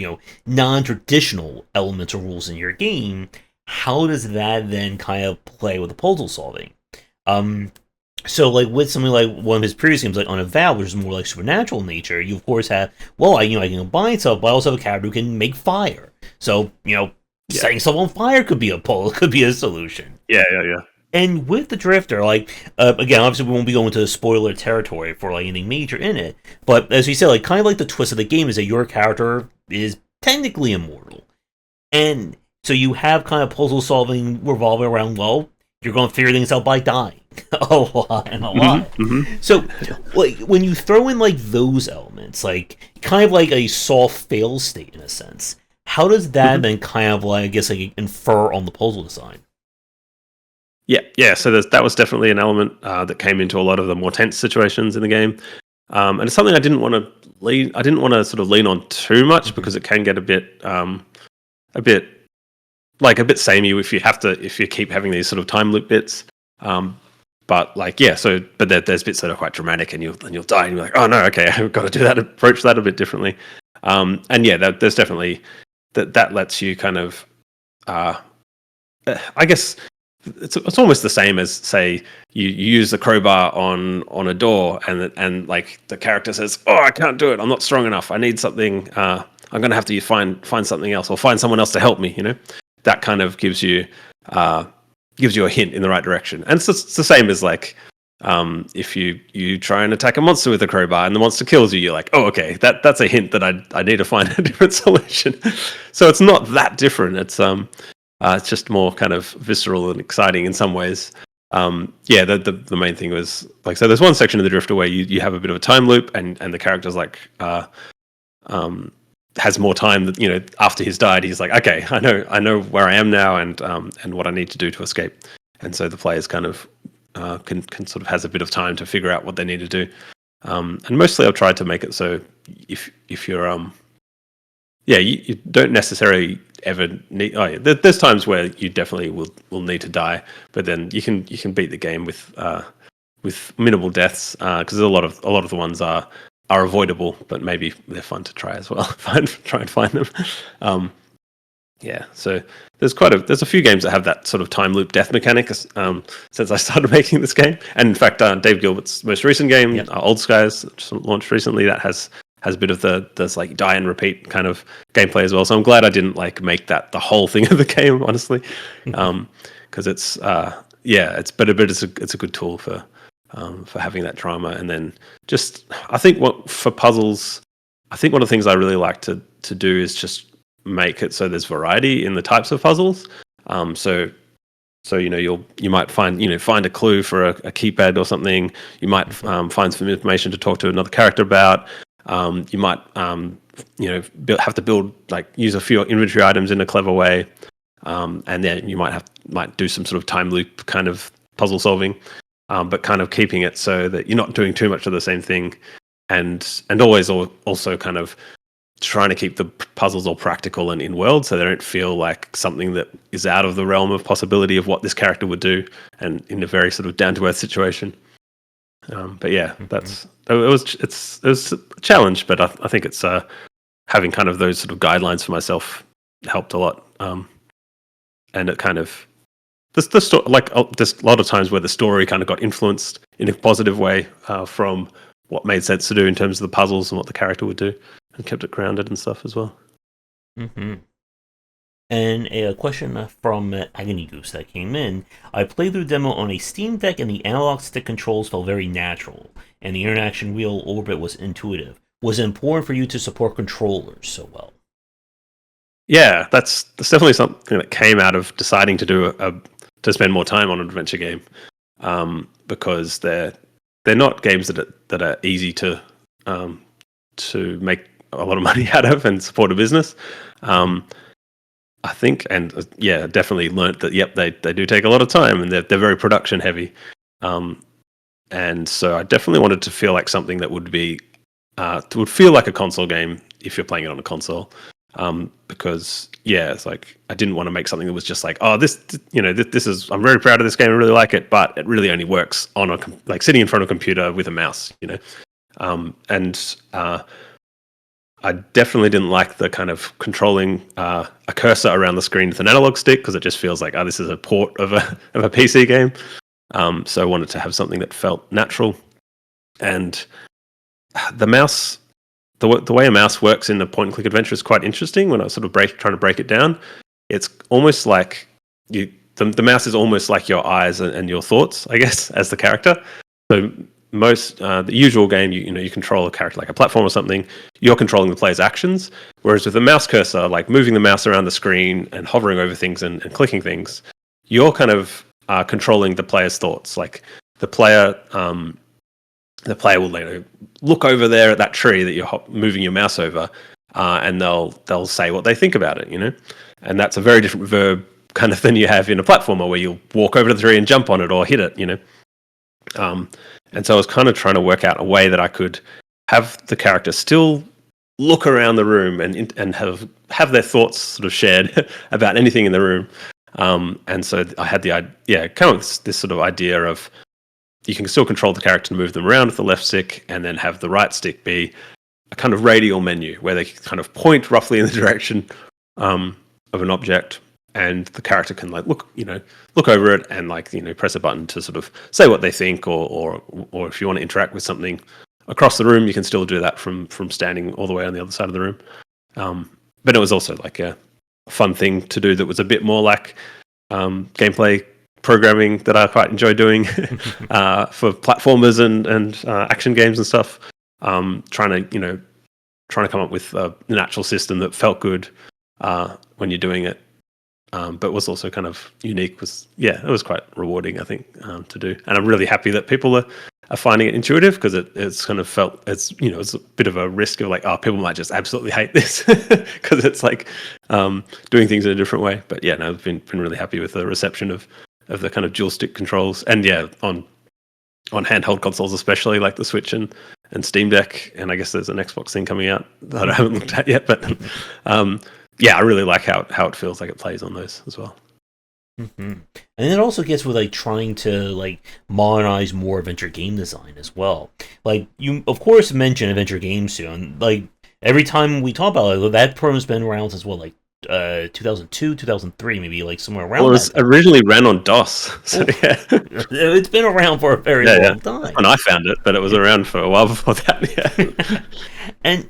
non-traditional elements or rules in your game, how does that then kind of play with the puzzle solving? So, like, with something like one of his previous games, like Unavowed, which is more like supernatural in nature, you of course have, I can combine stuff, but I also have a character who can make fire. So, setting stuff on fire could be a puzzle, could be a solution. Yeah. And with the Drifter, like, again, obviously we won't be going to spoiler territory for, like, anything major in it, but as we said, like, kind of like the twist of the game is that your character is technically immortal. And so you have kind of puzzle solving revolving around, you're going to figure things out by dying a lot. Mm-hmm. So, like, when you throw in, like, those elements, like, kind of like a soft fail state in a sense, how does that then kind of, like, I guess, like, infer on the puzzle design? Yeah. So that was definitely an element that came into a lot of the more tense situations in the game, and it's something I didn't want to sort of lean on too much because it can get a bit samey if you keep having these sort of time loop bits. But there's bits that are quite dramatic, and you'll die, and you're like, oh no, okay, I've got to do that, approach that a bit differently. And yeah, there's definitely that lets you kind of, I guess. It's almost the same as, say, you use the crowbar on a door, and like the character says, "Oh, I can't do it. I'm not strong enough. I need something. I'm going to have to find something else, or find someone else to help me." That kind of gives you a hint in the right direction. And it's the same as like if you try and attack a monster with a crowbar and the monster kills you, you're like, "Oh, okay, that's a hint that I need to find a different solution." So it's not that different. It's just more kind of visceral and exciting in some ways. The main thing was, like, so there's one section of the Drifter where you have a bit of a time loop, and the character's like has more time that, after he's died, he's like, okay, I know where I am now, and what I need to do to escape. And so the players kind of can sort of has a bit of time to figure out what they need to do. And mostly I've tried to make it so if you're you don't necessarily ever need. Oh yeah, there's times where you definitely will need to die, but then you can beat the game with minimal deaths, because a lot of the ones are avoidable, but maybe they're fun to try as well. Try and find them. So there's a few games that have that sort of time loop death mechanic since I started making this game, and in fact, Dave Gilbert's most recent game, Old Skies, just launched recently, that has has a bit of there's like die and repeat kind of gameplay as well. So I'm glad I didn't like make that the whole thing of the game, honestly, because it's it's it's a good tool for having that drama. And then just I think for puzzles, I think one of the things I really like to do is just make it so there's variety in the types of puzzles. So you might find a clue for a keypad or something. You might find some information to talk to another character about. You might have to use a few inventory items in a clever way, and then you might do some sort of time loop kind of puzzle solving, but kind of keeping it so that you're not doing too much of the same thing, and always also kind of trying to keep the puzzles all practical and in world, so they don't feel like something that is out of the realm of possibility of what this character would do, and in a very sort of down to earth situation. But yeah, it was a challenge, but I think it's having kind of those sort of guidelines for myself helped a lot. And it kind of there's a lot of times where the story kind of got influenced in a positive way from what made sense to do in terms of the puzzles and what the character would do, and kept it grounded and stuff as well. Mm-hmm. And a question from Agony Goose that came in. I played through the demo on a Steam Deck, and the analog stick controls felt very natural, and the interaction wheel orbit was intuitive. Was it important for you to support controllers so well? Yeah, that's definitely something that came out of deciding to do to spend more time on an adventure game, because they're not games that are easy to make a lot of money out of and support a business. I think, and definitely learnt that. Yep, they do take a lot of time, and they're very production heavy. And so I definitely wanted to feel like something that would feel like a console game if you're playing it on a console. Because it's like I didn't want to make something that was just like, oh, this is, I'm very proud of this game, I really like it, but it really only works on sitting in front of a computer with a mouse, I definitely didn't like the kind of controlling a cursor around the screen with an analog stick, because it just feels like, this is a port of a PC game. So I wanted to have something that felt natural, and the mouse. The way a mouse works in a point-and-click adventure is quite interesting. When I was sort of trying to break it down, it's almost like the mouse is almost like your eyes and your thoughts, I guess, as the character. So the usual game, you control a character like a platform or something, you're controlling the player's actions. Whereas with a mouse cursor, like moving the mouse around the screen and hovering over things and clicking things, you're kind of controlling the player's thoughts. Like the player will look over there at that tree that you're moving your mouse over, and they'll say what they think about it, and that's a very different verb kind of than you have in a platformer where you'll walk over to the tree and jump on it or hit it, and so I was kind of trying to work out a way that I could have the character still look around the room and have their thoughts sort of shared about anything in the room, and so I had kind of this sort of idea of, you can still control the character to move them around with the left stick, and then have the right stick be a kind of radial menu where they kind of point roughly in the direction of an object, and the character can look over it and press a button to sort of say what they think, or if you want to interact with something across the room, you can still do that from standing all the way on the other side of the room. But it was also like a fun thing to do that was a bit more like gameplay programming that I quite enjoy doing for platformers and action games and stuff. Trying to come up with an actual system that felt good when you're doing it, but was also kind of unique. It was quite rewarding, I think, to do. And I'm really happy that people are finding it intuitive, because it's kind of felt it's a bit of a risk of people might just absolutely hate this because it's like doing things in a different way. But I've been really happy with the reception of the kind of dual stick controls, and on handheld consoles, especially like the Switch and Steam Deck, and I guess there's an Xbox thing coming out that I haven't looked at yet. But I really like how it feels like it plays on those as well. Mm-hmm. And it also gets with trying to modernize more adventure game design as well. You of course mention adventure games soon. Every time we talk about it, that program's been around since 2002, 2003, maybe like somewhere Well, around it that was time. originally ran on DOS, so Oh, yeah. it's been around for a very Yeah, yeah. long That's time. when I found it, but it was around for a while before that. Yeah. And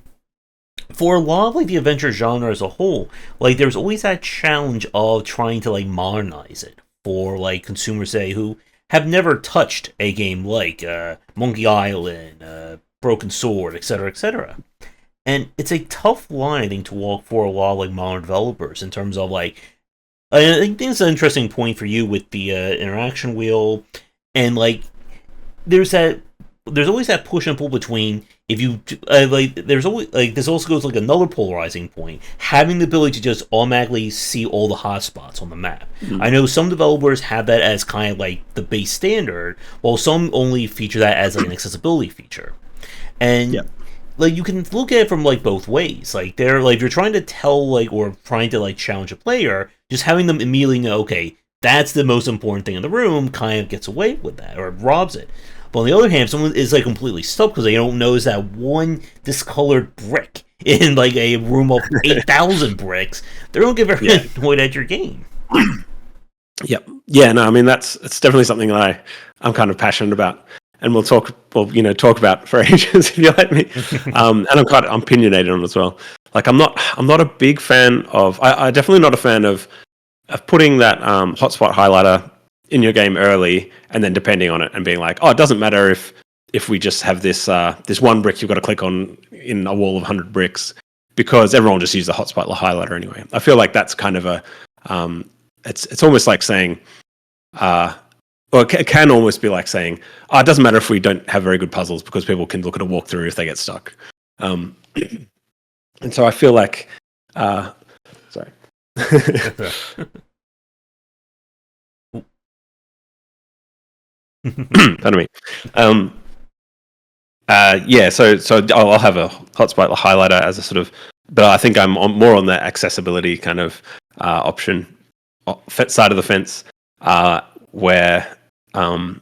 for a lot of like the adventure genre as a whole, like there's always that challenge of trying to like modernize it for like consumers say who have never touched a game like Monkey Island, Broken Sword, etc., etc. And it's a tough line I think to walk for a lot of like modern developers in terms of like I think it's an interesting point for you with the interaction wheel and like there's that there's always that push and pull between if you like there's always like this also goes like another polarizing point having the ability to just automatically see all the hotspots on the map. I know some developers have that as kind of like the base standard while some only feature that as like an accessibility feature. And Yeah. like you can look at it from like both ways. Like they're like if you're trying to tell like or trying to like challenge a player, just having them immediately know, okay, that's the most important thing in the room, kind of gets away with that or robs it. But on the other hand, if someone is like completely stuck because they don't notice that one discolored brick in like a room of 8,000 bricks, they're gonna get very annoyed at your game. Yep. Yeah. No, I mean it's definitely something that I'm kind of passionate about, and we'll talk about for ages if you let me. And I'm quite opinionated on it as well. Like I'm not a big fan of. I definitely not a fan of putting that hotspot highlighter in your game early and then depending on it and being like, oh, it doesn't matter if we just have this this one brick you've got to click on in a wall of 100 bricks because everyone will just use the hotspot highlighter anyway. I feel like that's kind of a it's almost like saying or it can almost be like saying, oh, it doesn't matter if we don't have very good puzzles because people can look at a walkthrough if they get stuck. And so I feel like sorry. Pardon me. Yeah, so I'll have a hotspot highlighter as a sort of, but I think I'm more on the accessibility kind of option side of the fence, where I'm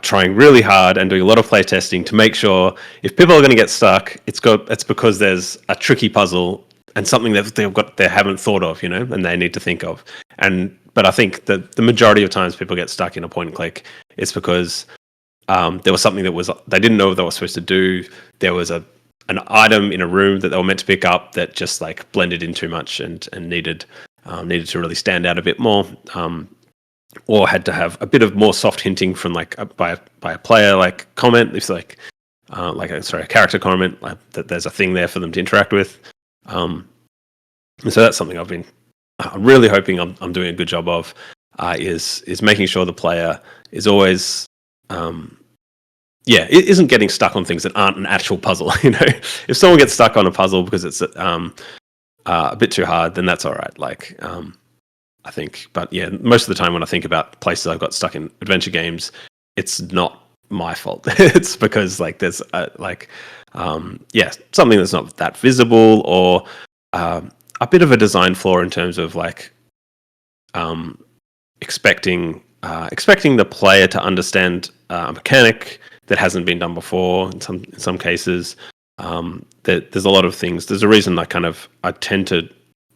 trying really hard and doing a lot of play testing to make sure if people are going to get stuck, it's because there's a tricky puzzle and something that they haven't thought of, and they need to think of. But I think that the majority of times people get stuck in a point and click, it's because there was something that they didn't know what they were supposed to do. There was an item in a room that they were meant to pick up that just like blended in too much and needed to really stand out a bit more, or had to have a bit of more soft hinting from like by a player like comment, if like a character comment that there's a thing there for them to interact with. And so that's something I've been really hoping I'm doing a good job of, is making sure the player is always it isn't getting stuck on things that aren't an actual puzzle. If someone gets stuck on a puzzle because it's a bit too hard, then that's all right. Like I think, but yeah, most of the time when I think about places I've got stuck in adventure games, it's not my fault. It's because like there's something that's not that visible, or a bit of a design flaw in terms of like expecting the player to understand a mechanic that hasn't been done before. In some cases, there's a lot of things. There's a reason I tend to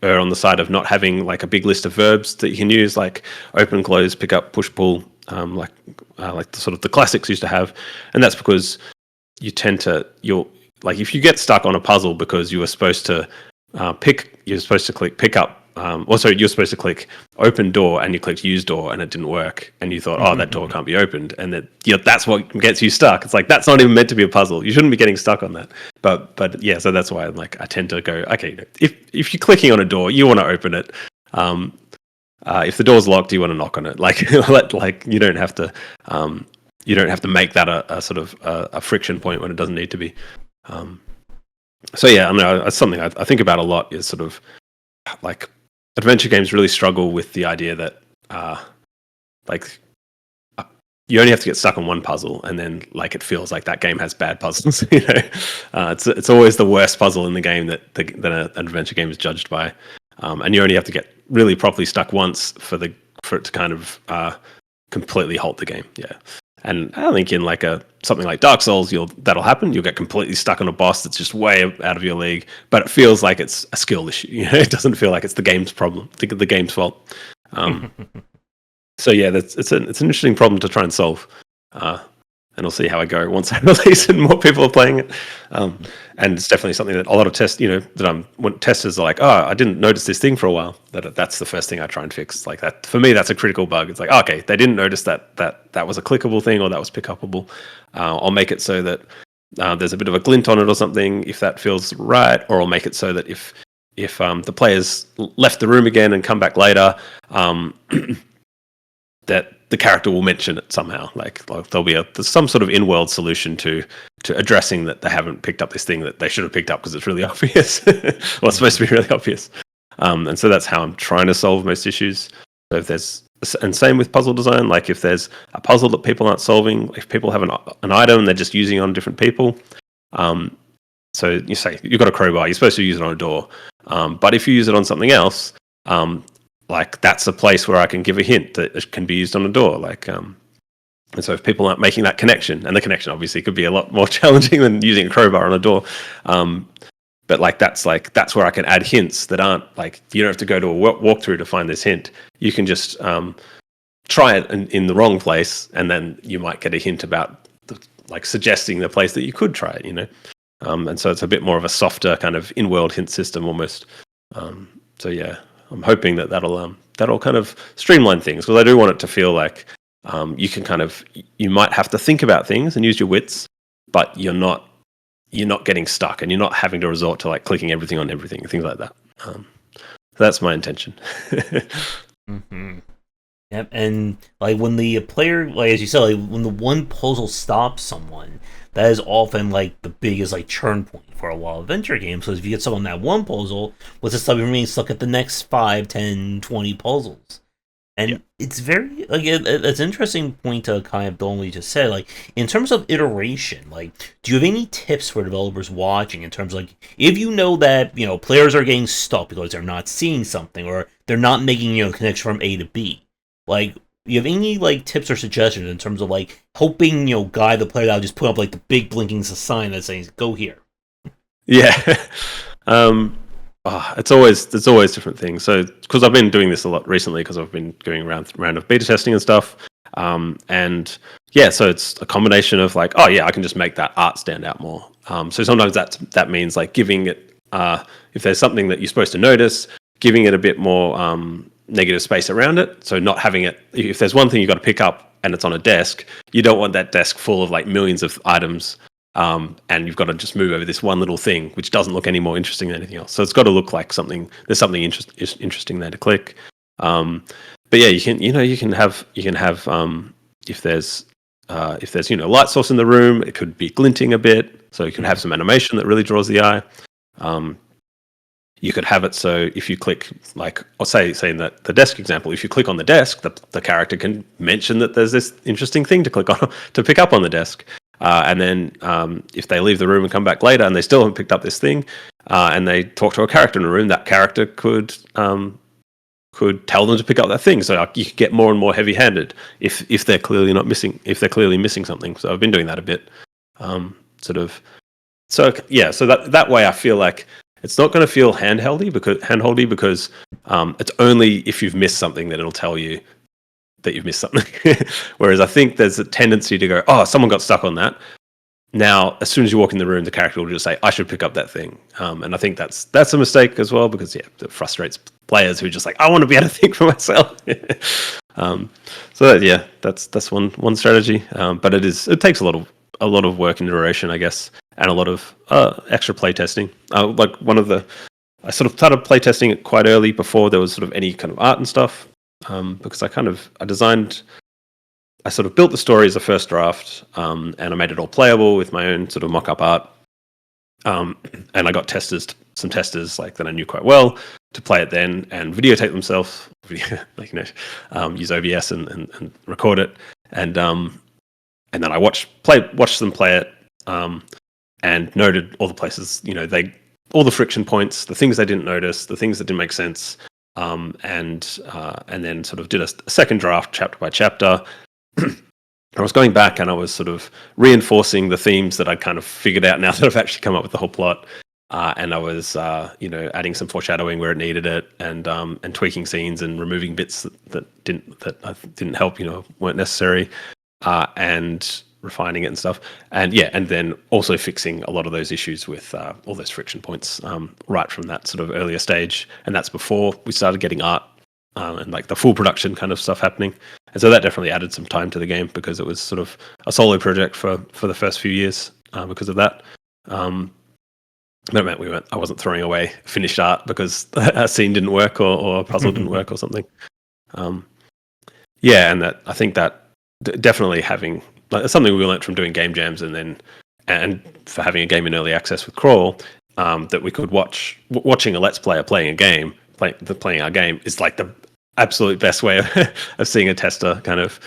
err on the side of not having like a big list of verbs that you can use, like open, close, pick up, push, pull, like the sort of the classics used to have. And that's because you'll like if you get stuck on a puzzle because you were supposed to click pick up, you're supposed to click open door and you clicked use door and it didn't work and you thought, that door can't be opened, and that's what gets you stuck. It's like that's not even meant to be a puzzle. You shouldn't be getting stuck on that. But yeah, so that's why I tend to go, okay, if you're clicking on a door, you want to open it. If the door's locked, you want to knock on it. Like you don't have to make that a sort of a friction point when it doesn't need to be. So yeah, I mean, it's something I think about a lot, is sort of like adventure games really struggle with the idea that you only have to get stuck on one puzzle and then like it feels like that game has bad puzzles. It's always the worst puzzle in the game that an adventure game is judged by, and you only have to get really properly stuck once for it to kind of completely halt the game. Yeah. And I think in like something like Dark Souls, that'll happen. You'll get completely stuck on a boss that's just way out of your league, but it feels like it's a skill issue. It doesn't feel like it's the game's problem, the game's fault. So yeah, it's an interesting problem to try and solve. And we'll see how I go once I release and more people are playing it. And it's definitely something that a lot of when testers are like, oh, I didn't notice this thing for a while. That's the first thing I try and fix. Like that, for me, that's a critical bug. It's like, okay, they didn't notice that was a clickable thing or that was pick upable. I'll make it so that there's a bit of a glint on it or something if that feels right, or I'll make it so that if the players left the room again and come back later, that the character will mention it somehow. Like there'll be some sort of in-world solution to addressing that they haven't picked up this thing that they should have picked up because it's really obvious. Well, it's supposed to be really obvious. And so that's how I'm trying to solve most issues. So and same with puzzle design. Like if there's a puzzle that people aren't solving, if people have an item they're just using on different people. So you say you've got a crowbar, you're supposed to use it on a door. But if you use it on something else, like that's a place where I can give a hint that it can be used on a door. And so if people aren't making that connection, and the connection obviously could be a lot more challenging than using a crowbar on a door. But that's where I can add hints that aren't like, you don't have to go to a walkthrough to find this hint. You can just try it in the wrong place, and then you might get a hint about suggesting the place that you could try it. And so it's a bit more of a softer kind of in-world hint system almost. So yeah. I'm hoping that'll kind of streamline things, because I do want it to feel like you might have to think about things and use your wits, but you're not getting stuck, and you're not having to resort to like clicking everything on everything, things like that. So that's my intention. Mm-hmm. Yep, and like when the player, like as you said, like when the one puzzle stops someone, that is often like the biggest like churn point for a lot of adventure games. So if you get someone that one puzzle, what's to stop you remaining stuck at the next 5, 10, 20 puzzles? And it's very like it's an interesting point to kind of build what you just said. Like in terms of iteration, like do you have any tips for developers watching in terms of like if you know that players are getting stuck because they're not seeing something or they're not making connection from A to B? Like, you have any like tips or suggestions in terms of like helping guide the player that just put up like the big blinking sign that says "Go here"? Yeah, it's always different things. So because I've been doing this a lot recently, because I've been going round of beta testing and stuff, and yeah, so it's a combination of like, oh yeah, I can just make that art stand out more. So sometimes that means like giving it, if there's something that you're supposed to notice, giving it a bit more negative space around it. So not having it, if there's one thing you've got to pick up and it's on a desk, you don't want that desk full of like millions of items, and you've got to just move over this one little thing, which doesn't look any more interesting than anything else. So it's got to look like there's something interesting there to click. But yeah, you can have if there's light source in the room, it could be glinting a bit, so you can have some animation that really draws the eye. You could have it so if you click, like, or say in the desk example, if you click on the desk, the character can mention that there's this interesting thing to click on to pick up on the desk. And then if they leave the room and come back later and they still haven't picked up this thing, and they talk to a character in the room, that character could tell them to pick up that thing. So you could get more and more heavy-handed if they're clearly missing something. So I've been doing that a bit, So that way I feel like it's not going to feel handholdy because it's only if you've missed something that it'll tell you that you've missed something. Whereas I think there's a tendency to go, oh, someone got stuck on that. Now, as soon as you walk in the room, the character will just say, I should pick up that thing. And I think that's a mistake as well, because it frustrates players who are just like, I want to be able to think for myself. That's one strategy. But it takes a lot of work and iteration, I guess, and a lot of extra play testing. I sort of started play testing it quite early before there was sort of any kind of art and stuff, because I sort of built the story as a first draft, and I made it all playable with my own sort of mock-up art. And I got some testers like that I knew quite well to play it then and videotape themselves, use OBS and record it, and then I watched them play it, and noted all the places, all the friction points, the things they didn't notice, the things that didn't make sense, and then sort of did a second draft chapter by chapter. I was going back and I was sort of reinforcing the themes that I'd kind of figured out now that I've actually come up with the whole plot. And I was, adding some foreshadowing where it needed it, and tweaking scenes and removing bits that didn't help, weren't necessary, and refining it and stuff. And then also fixing a lot of those issues with all those friction points right from that sort of earlier stage. And that's before we started getting art and like the full production kind of stuff happening. And so that definitely added some time to the game because it was sort of a solo project for the first few years because of that. That meant I wasn't throwing away finished art because a scene didn't work or a puzzle didn't work or something. And that I think that definitely having something we learned from doing game jams and for having a game in early access with Crawl, that we could watching a Let's Player playing a game, playing our game is like the absolute best way of seeing a tester kind of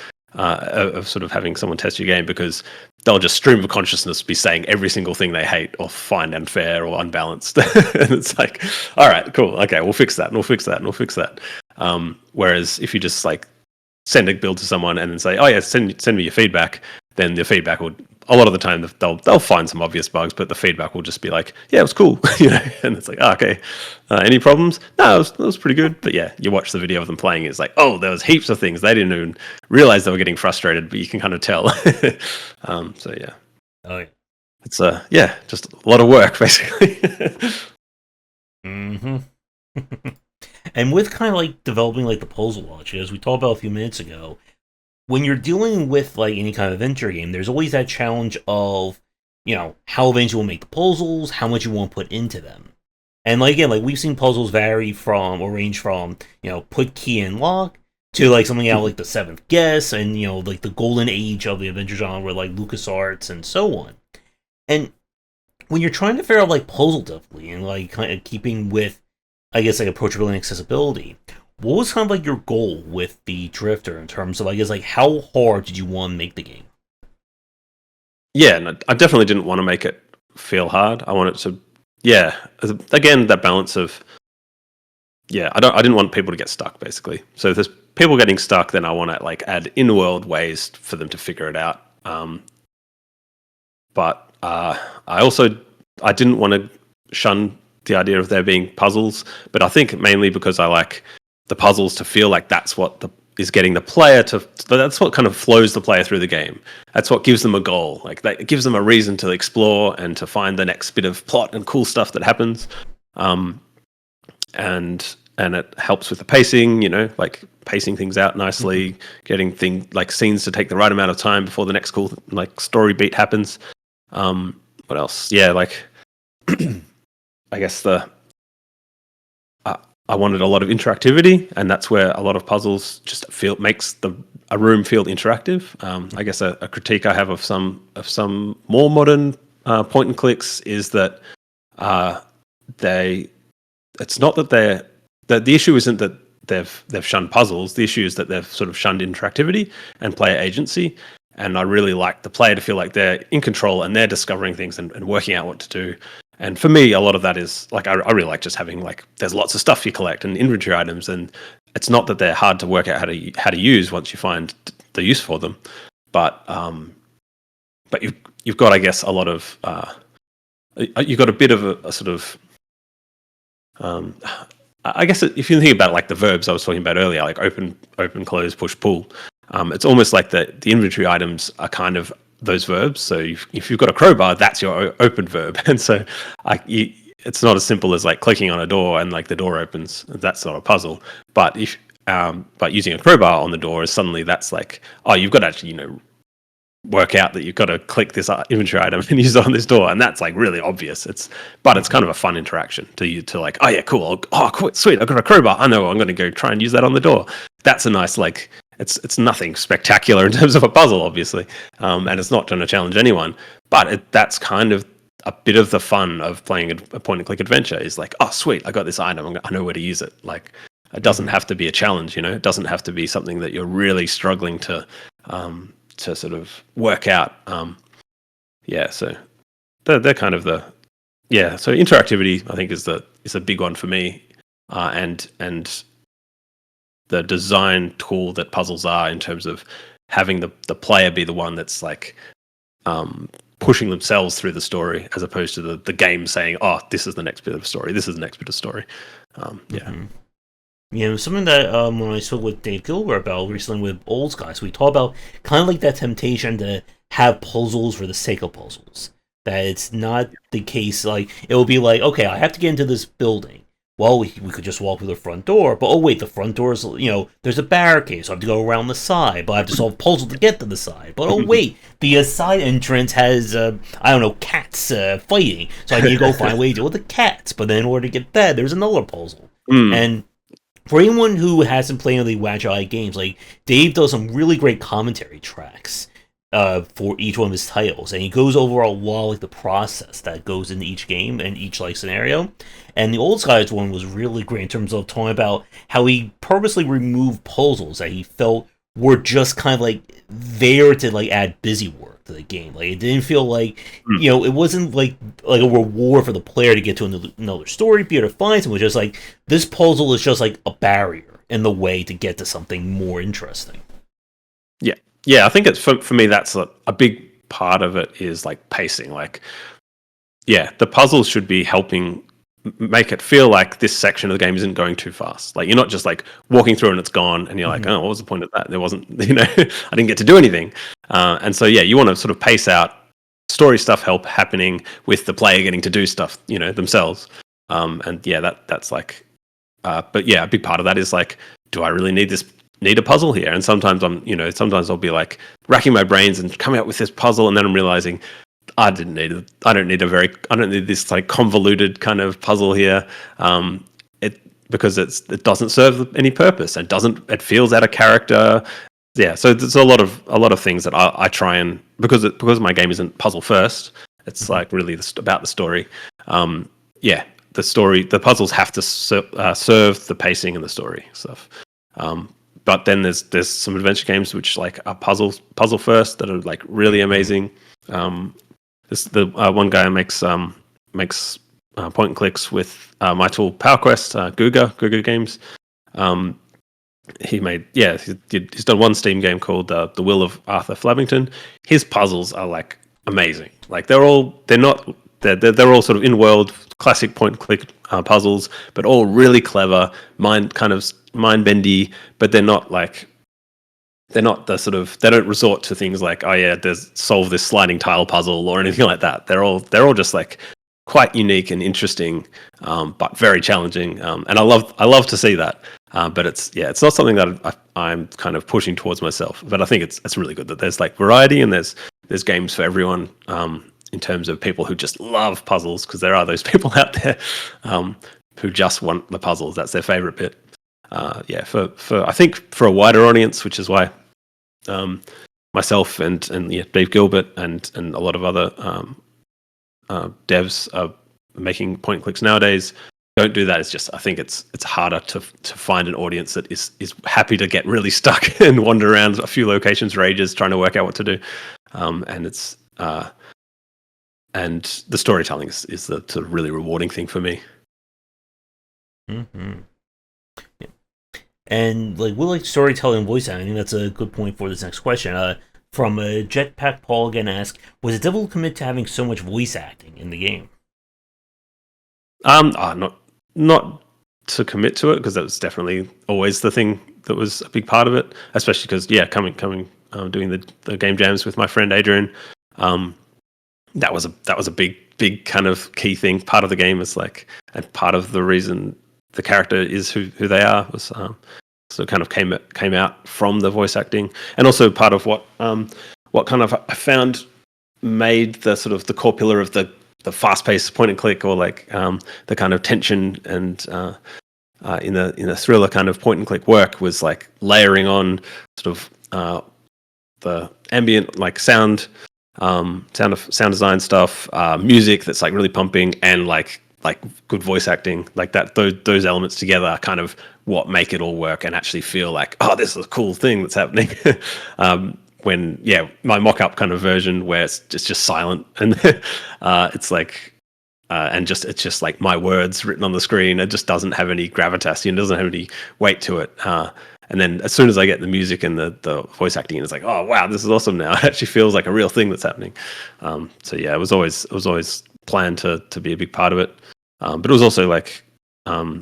sort of having someone test your game, because they'll just stream of consciousness be saying every single thing they hate or find unfair or unbalanced. And it's like, all right, cool. Okay, we'll fix that and we'll fix that and we'll fix that. Whereas if you just like send a build to someone and then say, oh yeah, send me your feedback, then the feedback will, a lot of the time they'll find some obvious bugs, but the feedback will just be like, yeah, it was cool. And it's like, oh, okay, any problems? No, it was pretty good. But yeah, you watch the video of them playing, it's like, oh, there was heaps of things they didn't even realize they were getting frustrated, but you can kind of tell. So yeah. Oh yeah. It's just a lot of work basically. Mm-hmm. And with kind of like developing like the puzzle launch, as we talked about a few minutes ago, when you're dealing with like any kind of adventure game, there's always that challenge of, how eventually you will make the puzzles, how much you want to put into them. And like again, like we've seen puzzles vary from or range from, put key in lock to like something out like the Seventh Guess and like the golden age of the adventure genre like LucasArts and so on. And when you're trying to figure out like puzzle difficulty and like kind of keeping with, I guess, like approachability and accessibility, what was kind of like your goal with the Drifter in terms of, I guess, like how hard did you want to make the game? Yeah, and I definitely didn't want to make it feel hard. I wanted to, again, that balance of, I didn't want people to get stuck basically. So if there's people getting stuck, then I want to like add in-world ways for them to figure it out. But I didn't want to shun the idea of there being puzzles, but I think mainly because I like the puzzles to feel like that's what is getting the player to, that's what kind of flows the player through the game. That's what gives them a goal. Like that, it gives them a reason to explore and to find the next bit of plot and cool stuff that happens. And it helps with the pacing, like pacing things out nicely, getting like scenes to take the right amount of time before the next cool like story beat happens. What else? Yeah, like I guess I wanted a lot of interactivity, and that's where a lot of puzzles just makes a room feel interactive. I guess a critique I have of some more modern point and clicks is that it's not that the issue isn't that they've shunned puzzles. The issue is that they've sort of shunned interactivity and player agency. And I really like the player to feel like they're in control and they're discovering things and working out what to do. And for me, a lot of that is like I really like just having like there's lots of stuff you collect and inventory items, and it's not that they're hard to work out how to use once you find the use for them, but you've got, I guess, a lot of you've got a bit of a sort of I guess if you think about like the verbs I was talking about earlier, like open, close, push, pull, it's almost like the inventory items are kind of those verbs. So if you've got a crowbar, that's your open verb. And so it's not as simple as like clicking on a door and like the door opens. That's not a puzzle. But but using a crowbar on the door is suddenly that's like, oh, you've got to actually, work out that you've got to click this inventory item and use it on this door, and that's like really obvious. It's kind of a fun interaction to like, oh yeah, cool, cool, sweet, I've got a crowbar, I know I'm going to go try and use that on the door. That's a nice, like, it's nothing spectacular in terms of a puzzle, obviously, and it's not going to challenge anyone, but that's kind of a bit of the fun of playing a point and click adventure is like, oh sweet, I got this item, I know where to use it. Like, it doesn't have to be a challenge, it doesn't have to be something that you're really struggling to sort of work out. So they're kind of so interactivity, I think, is a big one for me, and the design tool that puzzles are in terms of having the player be the one that's like pushing themselves through the story, as opposed to the game saying, "Oh, this is the next bit of story. This is the next bit of story." Something that when I spoke with Dave Gilbert about recently with Old Skies, we talked about kind of like that temptation to have puzzles for the sake of puzzles. That it's not the case. Like it will be like, okay, I have to get into this building. Well, we could just walk through the front door, but oh wait, the front door is, there's a barricade, so I have to go around the side, but I have to solve a puzzle to get to the side. But oh wait, the side entrance has, cats fighting, so I need to go find a way to deal with the cats. But then in order to get that, there's another puzzle. And for anyone who hasn't played any of the Wagi games, like Dave does some really great commentary tracks for each one of his titles, and he goes over a lot like the process that goes into each game and each like scenario. And the Old Skies one was really great in terms of talking about how he purposely removed puzzles that he felt were just kind of like there to like add busy work to the game. Like it didn't feel like it wasn't like a reward for the player to get to another story beat or find something. It was just like this puzzle is just like a barrier in the way to get to something more interesting. Yeah, I think it's for me. That's a big part of it is like pacing. Like, yeah, the puzzles should be helping make it feel like this section of the game isn't going too fast. Like you're not just like walking through and it's gone, and you're like, oh, what was the point of that? There wasn't, I didn't get to do anything. And so yeah, you want to sort of pace out story stuff, help happening with the player getting to do stuff, themselves. And yeah, that's like, but yeah, a big part of that is like, do I really need a puzzle here? And sometimes sometimes I'll be like racking my brains and coming up with this puzzle, and then I'm realizing I don't need this like convoluted kind of puzzle here. Because it doesn't serve any purpose and it feels out of character. Yeah, so there's a lot of things that I try and because my game isn't puzzle first, it's like really about the story. The puzzles have to serve the pacing and the story stuff. But then there's some adventure games which like are puzzle first that are like really amazing. This the one guy makes point and clicks with my tool PowerQuest, Guga Games. He's done one Steam game called The Will of Arthur Flabbington. His puzzles are like amazing. Like they're all sort of in world classic point and click puzzles, but all really clever, mind bendy, but they're not the sort of, they don't resort to things like, oh yeah, there's solve this sliding tile puzzle or anything like that. They're all just like quite unique and interesting, but very challenging. And I love to see that. But it's not something that I'm kind of pushing towards myself. But I think it's really good that there's like variety and there's games for everyone. In terms of people who just love puzzles, because there are those people out there who just want the puzzles. That's their favorite bit. For I think for a wider audience, which is why myself and Dave Gilbert and a lot of other devs are making point and clicks nowadays don't do that. It's just I think it's harder to find an audience that is happy to get really stuck and wander around a few locations for ages trying to work out what to do. And the storytelling is the sort of really rewarding thing for me. Mm-hmm. Yeah. And like with storytelling and voice acting, I think that's a good point for this next question. From Jetpack Paul again asked, was it difficult to commit to having so much voice acting in the game? Not to commit to it, because that was definitely always the thing that was a big part of it, especially because coming doing the game jams with my friend Adrian. That was a big kind of key thing. Part of the game is like, and part of the reason the character is who they are was so it kind of came out from the voice acting, and also part of what kind of I found made the sort of the core pillar of the fast paced point and click, or like the kind of tension and in the thriller kind of point and click work was like layering on sort of the ambient like sound design stuff, music that's like really pumping, and like good voice acting, like that. Those elements together are kind of what make it all work and actually feel like, oh, this is a cool thing that's happening. When my mock-up kind of version where it's just silent and it's like it's just like my words written on the screen. It just doesn't have any gravitas and doesn't have any weight to it. And then as soon as I get the music and the voice acting, it's like, oh wow, this is awesome now. It actually feels like a real thing that's happening. So yeah, it was always planned to be a big part of it. But it was also like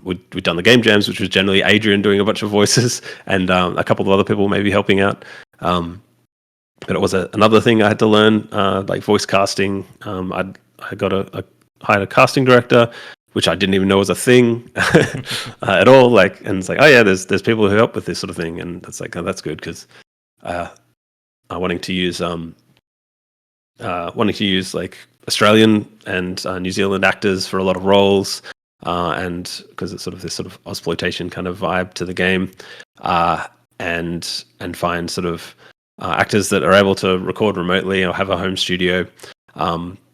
we'd done the game jams, which was generally Adrian doing a bunch of voices and a couple of other people maybe helping out. But it was another thing I had to learn, like voice casting. I hired a casting director, which I didn't even know was a thing at all. Like, and it's like, oh yeah, there's people who help with this sort of thing, and it's like, oh, that's good because wanting to use like Australian and New Zealand actors for a lot of roles, and because it's sort of this sort of exploitation kind of vibe to the game, and find sort of actors that are able to record remotely or have a home studio,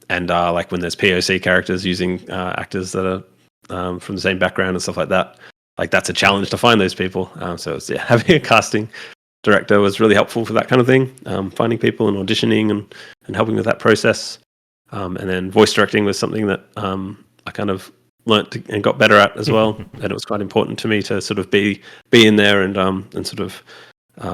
and like when there's POC characters using actors that are from the same background and stuff like that. Like that's a challenge to find those people. So it's, having a casting director was really helpful for that kind of thing, finding people and auditioning and helping with that process. And then voice directing was something that I kind of learnt and got better at as well. And it was quite important to me to sort of be in there and sort of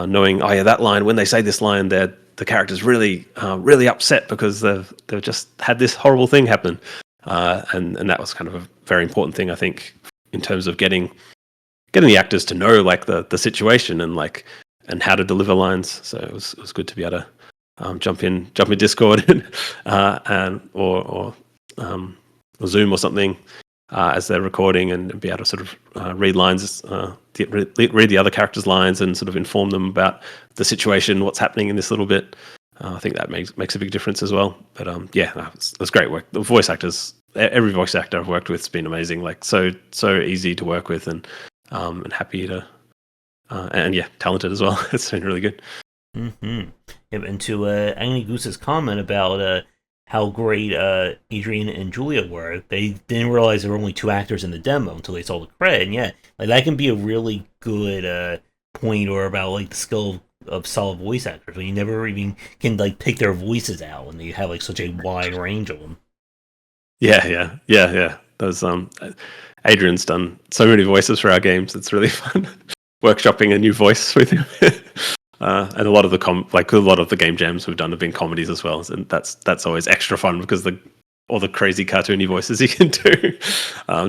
knowing, oh yeah, that line, when they say this line, the character's really upset because they've just had this horrible thing happen. And that was kind of a very important thing, I think, in terms of getting the actors to know like the situation and how to deliver lines. So it was good to be able to jump in Discord and or Zoom or something as they're recording and be able to sort of read lines, read the other characters' lines and sort of inform them about the situation, what's happening in this little bit. I think that makes a big difference as well. But it was great work. The voice actors, every voice actor I've worked with has been amazing. Like so easy to work with and happy to and talented as well. It's been really good. Mm-hmm. Yeah, and to Angry Goose's comment about how great Adrian and Julia were, they didn't realize there were only 2 actors in the demo until they saw the credit. And yeah, like that can be a really good point or about like the skill of solid voice actors when you never even can like pick their voices out when they have like such a wide range of them. Yeah. Those Adrian's done so many voices for our games. It's really fun workshopping a new voice with him. And a lot of the game jams we've done have been comedies as well, and that's always extra fun because all the crazy cartoony voices you can do.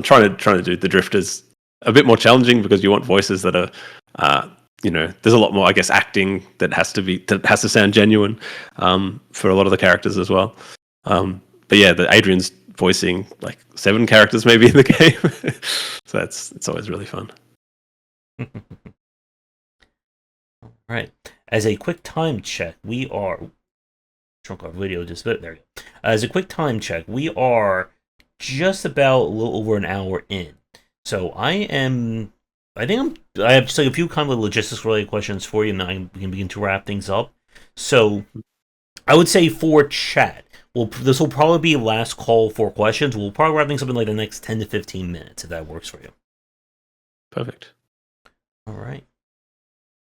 Trying to do the drifters a bit more challenging because you want voices that are there's a lot more, I guess, acting that has to sound genuine for a lot of the characters as well. But yeah, the Adrian's voicing like 7 characters maybe in the game, so it's always really fun. Right. As a quick time check, we are shrunk our video just a bit. There you go. As a quick time check, we are just about a little over an hour in. So I have just like a few kind of logistics related questions for you, and then we can begin to wrap things up. So I would say for chat, this will probably be last call for questions. We'll probably wrap things up in like the next 10 to 15 minutes if that works for you. Perfect. All right.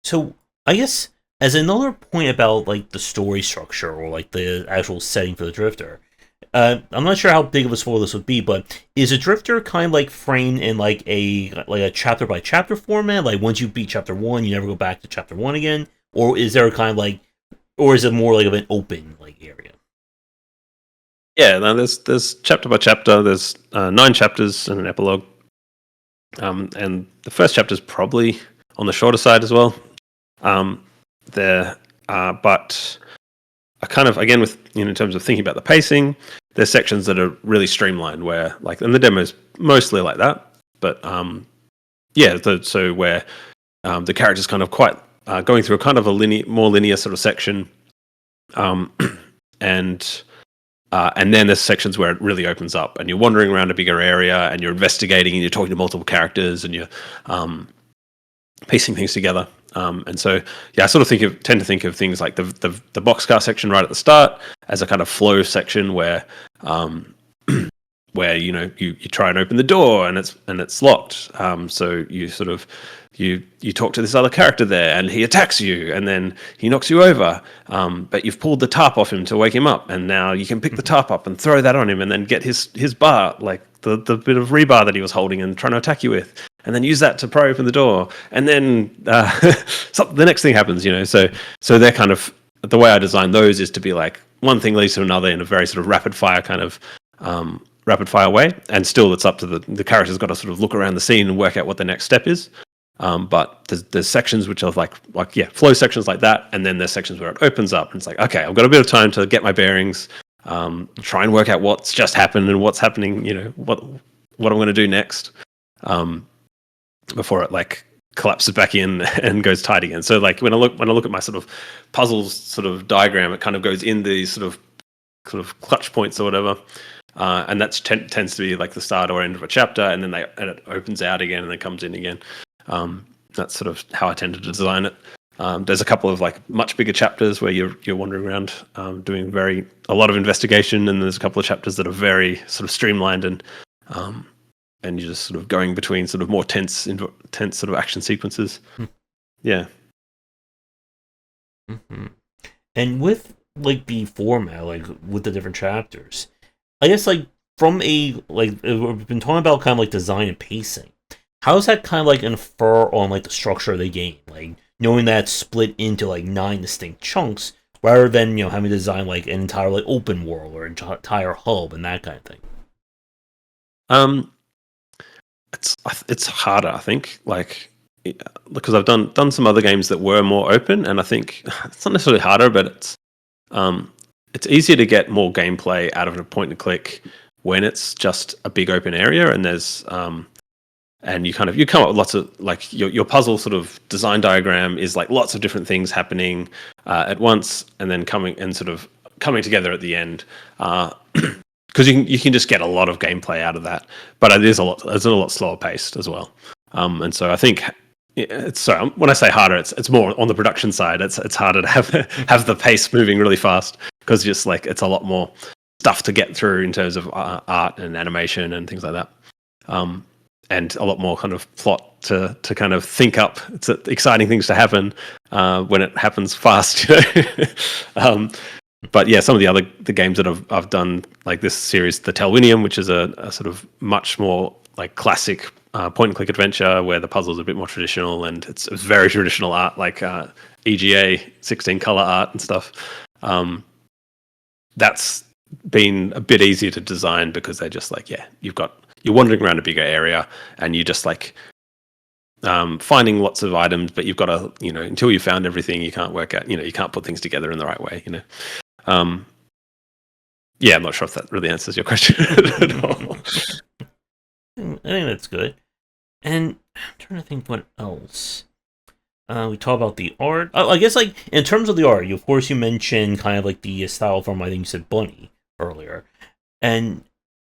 So I guess as another point about like the story structure or like the actual setting for the Drifter, I'm not sure how big of a spoiler this would be, but is a Drifter kind of like framed in like a chapter by chapter format? Like once you beat chapter 1, you never go back to chapter 1 again, or is there kind of like, or is it more like of an open like area? Yeah, no, there's chapter by chapter. There's 9 chapters and an epilogue, and the first chapter is probably on the shorter side as well. But I kind of, again, with in terms of thinking about the pacing, there's sections that are really streamlined where, like, and the demo's mostly like that. But so where the character's kind of quite going through a kind of a more linear sort of section, and then there's sections where it really opens up, and you're wandering around a bigger area, and you're investigating, and you're talking to multiple characters, and you're piecing things together. And so, I sort of tend to think of things like the boxcar section right at the start as a kind of flow section where you try and open the door and it's locked. So you sort of you talk to this other character there and he attacks you and then he knocks you over. But you've pulled the tarp off him to wake him up, and now you can pick the tarp up and throw that on him and then get his bar, like the bit of rebar that he was holding and trying to attack you with. and then use that to pry open the door, and then the next thing happens, so they're kind of, the way I design those is to be like one thing leads to another in a very sort of rapid fire kind of rapid fire way, and still it's up to the character's got to sort of look around the scene and work out what the next step is. But there's sections which are like flow sections like that, and then there's sections where it opens up and it's like, okay, I've got a bit of time to get my bearings, try and work out what's just happened and what's happening, what I'm going to do next, before it like collapses back in and goes tight again. So like when I look at my sort of puzzles sort of diagram, it kind of goes in these sort of clutch points or whatever. And that tends to be like the start or end of a chapter, and then it opens out again and then comes in again. That's sort of how I tend to design it. There's a couple of like much bigger chapters where you're wandering around, doing a lot of investigation, and there's a couple of chapters that are very sort of streamlined and you're just sort of going between sort of more tense sort of action sequences. Yeah. Mm-hmm. And with like the format, like with the different chapters, I guess like from we've been talking about kind of like design and pacing. How does that kind of like infer on like the structure of the game? Like knowing that it's split into like 9 distinct chunks, rather than having to design like an entire like open world or entire hub and that kind of thing. It's harder, I think, like, because I've done some other games that were more open, and I think it's not necessarily harder, but it's easier to get more gameplay out of a point and click when it's just a big open area, and there's and you come up with lots of like your puzzle sort of design diagram is like lots of different things happening at once, and then coming together at the end. Because you can just get a lot of gameplay out of that, but it's a lot slower paced as well. And so I think when I say harder, it's more on the production side. It's harder to have the pace moving really fast, because just like it's a lot more stuff to get through in terms of art and animation and things like that, and a lot more kind of plot to kind of think up. It's exciting things to happen when it happens fast. But yeah, some of the games that I've done, like this series, the Telwinium, which is a sort of much more like classic point and click adventure where the puzzle's a bit more traditional, and it's very traditional art, like EGA 16 color art and stuff. That's been a bit easier to design because they're just like, you're wandering around a bigger area and you just like finding lots of items, but you've got to, until you've found everything, you can't work out, you can't put things together in the right way, Yeah, I'm not sure if that really answers your question at all. I think that's good. And I'm trying to think what else. We talk about the art. I guess, like, in terms of the art, of course, you mentioned kind of like the style from, I think you said Bunny earlier. And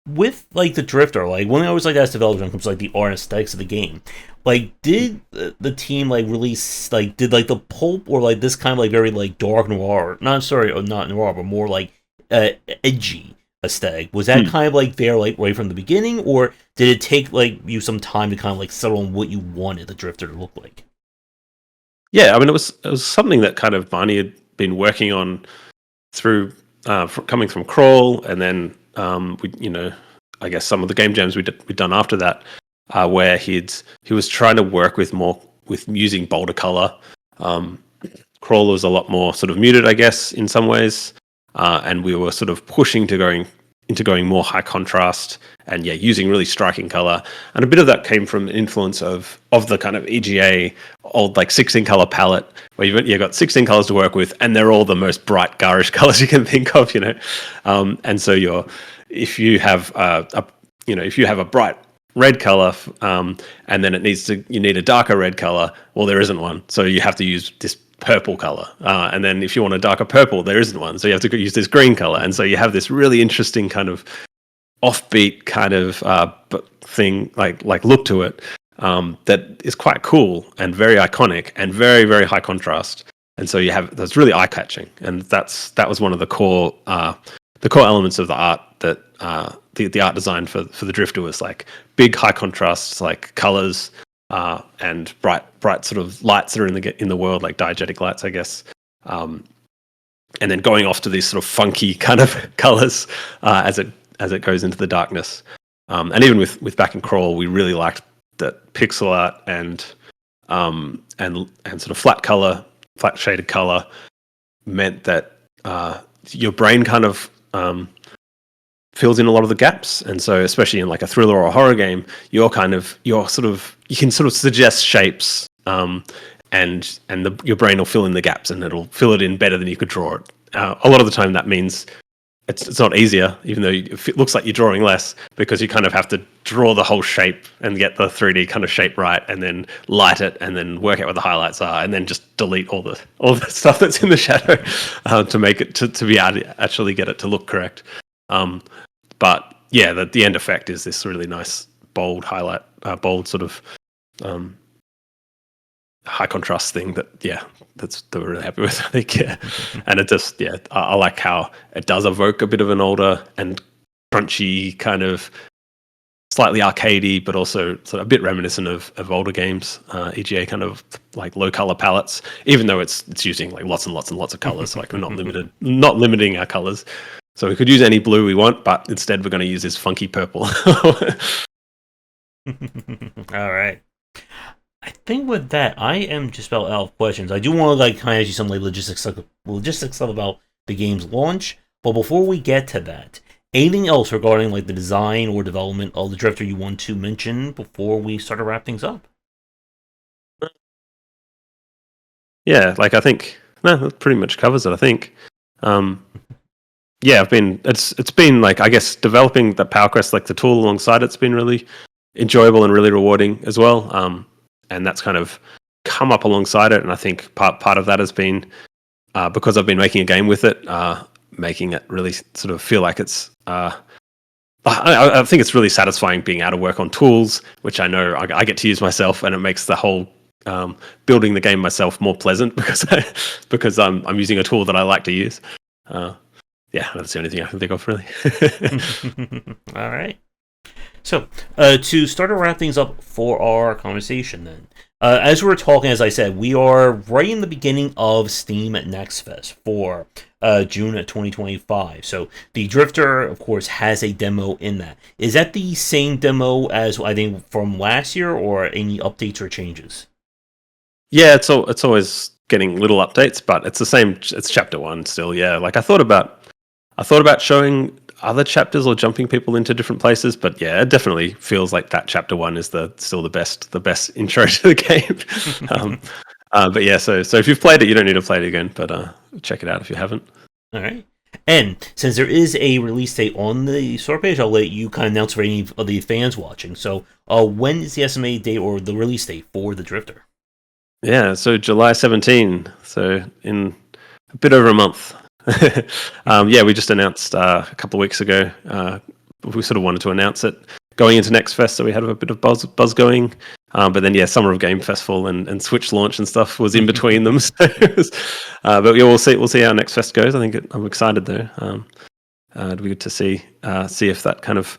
with, like, the Drifter, like, one thing I always like to ask developers when it comes to, like, the art and aesthetics of the game, like, did the team, like, release, like, did, like, the pulp or, like, this kind of, like, very, like, dark noir, not noir, but more, like, edgy aesthetic, was that kind of, like, there, like, right from the beginning, or did it take, like, you some time to kind of, like, settle on what you wanted the Drifter to look like? Yeah, I mean, it was something that kind of Barney had been working on through coming from Crawl, and then I guess some of the game jams we'd done after that, where he was trying to work with using bolder color. Crawl was a lot more sort of muted, I guess, in some ways, and we were sort of pushing to going more high contrast and using really striking color. And a bit of that came from influence of the kind of EGA old like 16 color palette, where you've got 16 colors to work with, and they're all the most bright garish colors you can think of, and so if you have a bright red color, and then you need a darker red color, well, there isn't one, so you have to use this purple color, and then if you want a darker purple, there isn't one, so you have to use this green color, and so you have this really interesting kind of offbeat kind of thing, like look to it, that is quite cool and very iconic and very, very high contrast, and so that's really eye catching, and that was one of the core elements of the art, that the art design for the Drifter was like big high contrasts, like colors, and bright sort of lights that are in the world, like diegetic lights, I guess, and then going off to these sort of funky kind of colors as it goes into the darkness. And even with Back and Crawl, we really liked that pixel art and sort of flat shaded color meant that your brain kind of fills in a lot of the gaps. And so, especially in like a thriller or a horror game, you can sort of suggest shapes, your brain will fill in the gaps, and it'll fill it in better than you could draw it. A lot of the time, that means it's not easier, even though it looks like you're drawing less, because you kind of have to draw the whole shape and get the 3D kind of shape right, and then light it, and then work out where the highlights are, and then just delete all the stuff that's in the shadow to make it to be able to actually get it to look correct. But yeah, the end effect is this really nice bold highlight, bold sort of high contrast thing that we're really happy with, I think. Yeah. And it just, I like how it does evoke a bit of an older and crunchy kind of slightly arcadey, but also sort of a bit reminiscent of older games, EGA kind of like low color palettes, even though it's using like lots and lots and lots of colors. Like we're not limiting our colors. So we could use any blue we want, but instead we're going to use this funky purple. All right. I think with that, I am just about out of questions. I do want to kind of ask you some logistics stuff about the game's launch. But before we get to that, anything else regarding the design or development of the Drifter you want to mention before we start to wrap things up? Yeah, I think that pretty much covers it. I think. It's been I guess developing the PowerQuest the tool alongside it's been really enjoyable and really rewarding as well. And that's kind of come up alongside it. And I think part of that has been because I've been making a game with it, making it really sort of feel like it's... I think it's really satisfying being able to work on tools, which I know I get to use myself, and it makes the whole building the game myself more pleasant because I'm using a tool that I like to use. That's the only thing I can think of, really. All right. So, to start to wrap things up for our conversation then, as we're talking, as I said, we are right in the beginning of Steam Next Fest for June of 2025. So, the Drifter, of course, has a demo in that. Is that the same demo as, I think, from last year, or any updates or changes? Yeah, it's always getting little updates, but it's the same. It's Chapter 1 still, yeah. I thought about showing other chapters or jumping people into different places, but yeah, it definitely feels like that Chapter 1 is still the best intro to the game. But yeah, so if you've played it, you don't need to play it again, but check it out if you haven't. All right. And since there is a release date on the store page, I'll let you kind of announce for any of the fans watching. So when is the estimated date or the release date for the Drifter? Yeah, so July 17, so in a bit over a month. We just announced a couple of weeks ago. We sort of wanted to announce it going into Next Fest, so we had a bit of buzz going. But then, Summer of Game Festival and Switch launch and stuff was in between them. So we'll see how Next Fest goes. I'm excited though. It'd be good to see if that kind of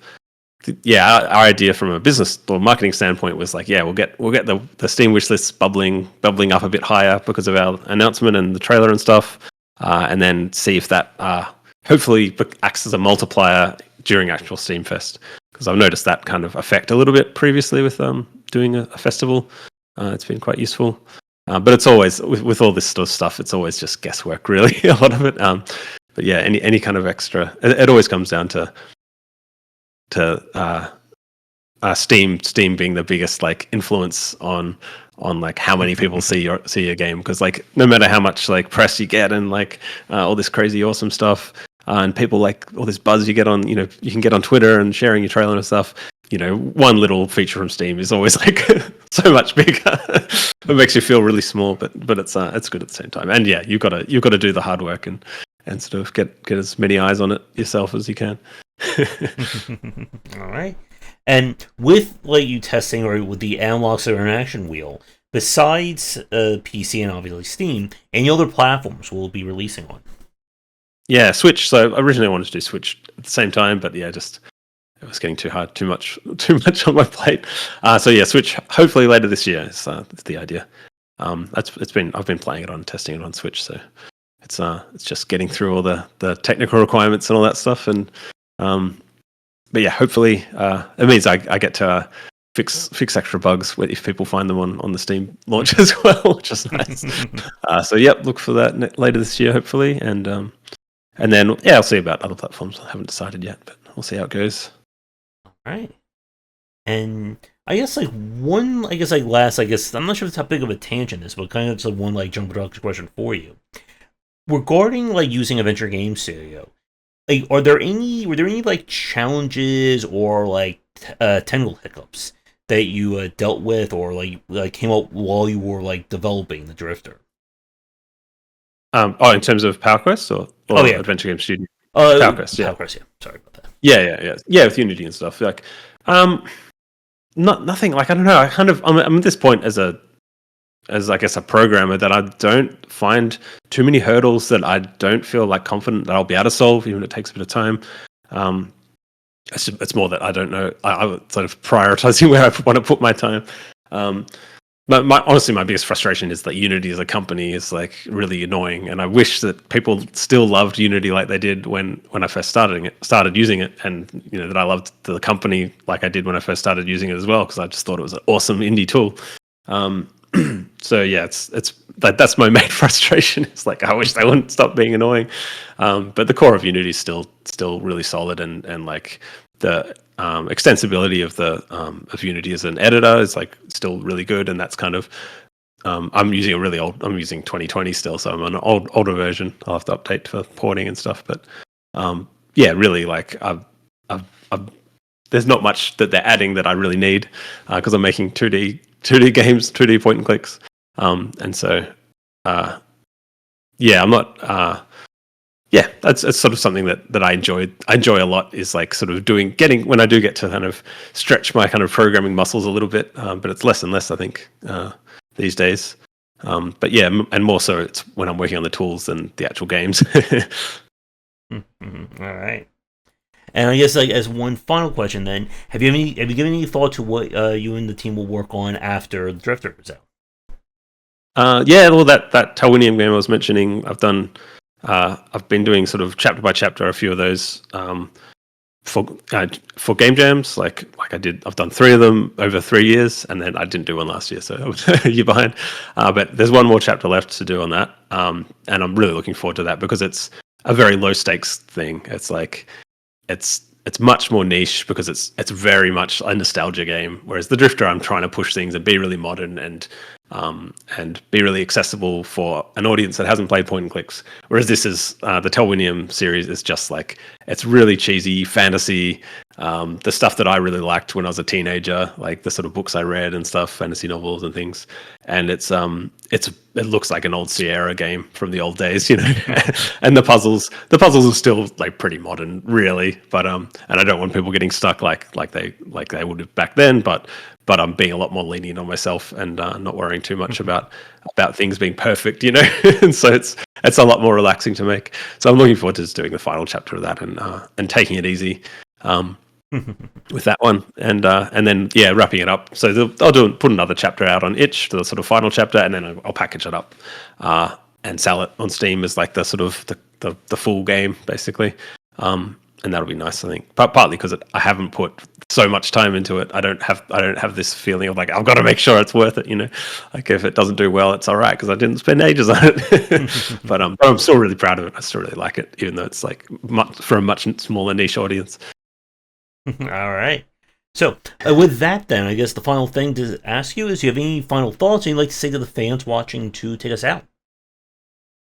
our idea from a business or marketing standpoint was we'll get the Steam wish lists bubbling up a bit higher because of our announcement and the trailer and stuff. And then see if that hopefully acts as a multiplier during actual Steam Fest. Because I've noticed that kind of effect a little bit previously with doing a festival. It's been quite useful. But it's always, with all this sort of stuff, it's always just guesswork, really, a lot of it. But yeah, any kind of extra... It always comes down to Steam being the biggest influence on how many people see your game, because no matter how much press you get and all this crazy awesome stuff and people all this buzz you get on, you can get on Twitter and sharing your trailer and stuff, one little feature from Steam is always so much bigger. It makes you feel really small, but it's good at the same time. And yeah, you've got to do the hard work and sort of get as many eyes on it yourself as you can. All right. And with you testing, or with the analog interaction wheel, besides PC and obviously Steam, any other platforms will be releasing on? Yeah, Switch. So originally I wanted to do Switch at the same time, but yeah, just it was getting too hard, too much on my plate. Switch hopefully later this year is the idea. I've been playing it on, testing it on Switch, so it's just getting through all the technical requirements and all that stuff, and but yeah, hopefully it means I get to fix extra bugs if people find them on the Steam launch as well, which is nice. So yep, look for that later this year, hopefully, and then I'll see about other platforms. I haven't decided yet, but we'll see how it goes. All right. And I guess I'm not sure if it's how big of a tangent is, but kind of just one like jump production question for you regarding like using a venture game studio. Like, were there any like challenges or like technical hiccups that you dealt with or like came up while you were like developing the Drifter? In terms of PowerQuest or Adventure Game Studio. PowerQuest, yeah. PowerQuest, yeah. Sorry about that. Yeah, with Unity and stuff. Like, nothing. Like, I don't know. I'm at this point as I guess a programmer that I don't find too many hurdles that I don't feel like confident that I'll be able to solve, even if it takes a bit of time. It's more that I don't know. I'm sort of prioritizing where I want to put my time. But honestly, my biggest frustration is that Unity as a company is like really annoying, and I wish that people still loved Unity like they did when I first started using it, and that I loved the company like I did when I first started using it as well, because I just thought it was an awesome indie tool. So yeah, that's my main frustration. It's like I wish they wouldn't stop being annoying, but the core of Unity is still really solid, and like the extensibility of Unity as an editor is like still really good, and that's kind of I'm using I'm using 2020 still, so I'm on an older version. I'll have to update for porting and stuff, but really like I've there's not much that they're adding that I really need because I'm making 2D games, 2D point and clicks, and so I'm not. That's sort of something that I enjoy a lot, is like sort of when I do get to kind of stretch my kind of programming muscles a little bit, but it's less and less, I think, these days. But yeah, and more so it's when I'm working on the tools than the actual games. All right. And I guess like as one final question, then, have you given any thought to what you and the team will work on after the Drifter is out? Well, that Talwinium game I was mentioning, I've been doing sort of chapter by chapter a few of those for game jams. Like I've done 3 of them over 3 years, and then I didn't do one last year, so I was a year behind. But there's one more chapter left to do on that, and I'm really looking forward to that because it's a very low stakes thing. It's like it's much more niche because it's very much a nostalgia game, whereas the Drifter, I'm trying to push things and be really modern and be really accessible for an audience that hasn't played point and clicks. Whereas this is the Telwinium series is just like, it's really cheesy fantasy, the stuff that I really liked when I was a teenager, like the sort of books I read and stuff, fantasy novels and things. And it looks like an old Sierra game from the old days, and the puzzles are still like pretty modern, really. But and I don't want people getting stuck like they would have back then. But I'm being a lot more lenient on myself and not worrying too much about things being perfect, And so it's a lot more relaxing to make. So I'm looking forward to just doing the final chapter of that and taking it easy with that one, and then wrapping it up. So I'll put another chapter out on itch, the sort of final chapter, and then I'll package it up and sell it on Steam as like the sort of the full game, basically. And that'll be nice, I think. Partly because I haven't put so much time into it. I don't have this feeling of like I've got to make sure it's worth it. Like if it doesn't do well, it's all right because I didn't spend ages on it. But I'm still really proud of it. I still really like it, even though it's like for a much smaller niche audience. All right. So with that, then I guess the final thing to ask you is: do you have any final thoughts you'd like to say to the fans watching to take us out?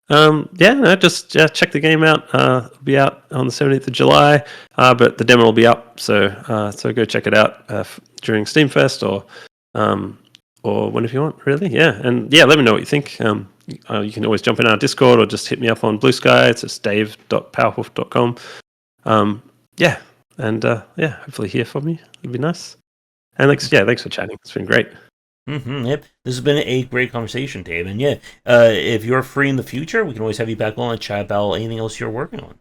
Just check the game out. It'll be out on the 17th of July, but the demo will be up, so go check it out during Steam Fest or whenever you want, really. And let me know what you think. You can always jump in our Discord or just hit me up on Blue Sky. It's just dave.powerhoof.com. Hopefully hear from you. It'd be nice. And thanks for chatting. It's been great. Yep, this has been a great conversation, Dave. And if you're free in the future, we can always have you back on and chat about anything else you're working on.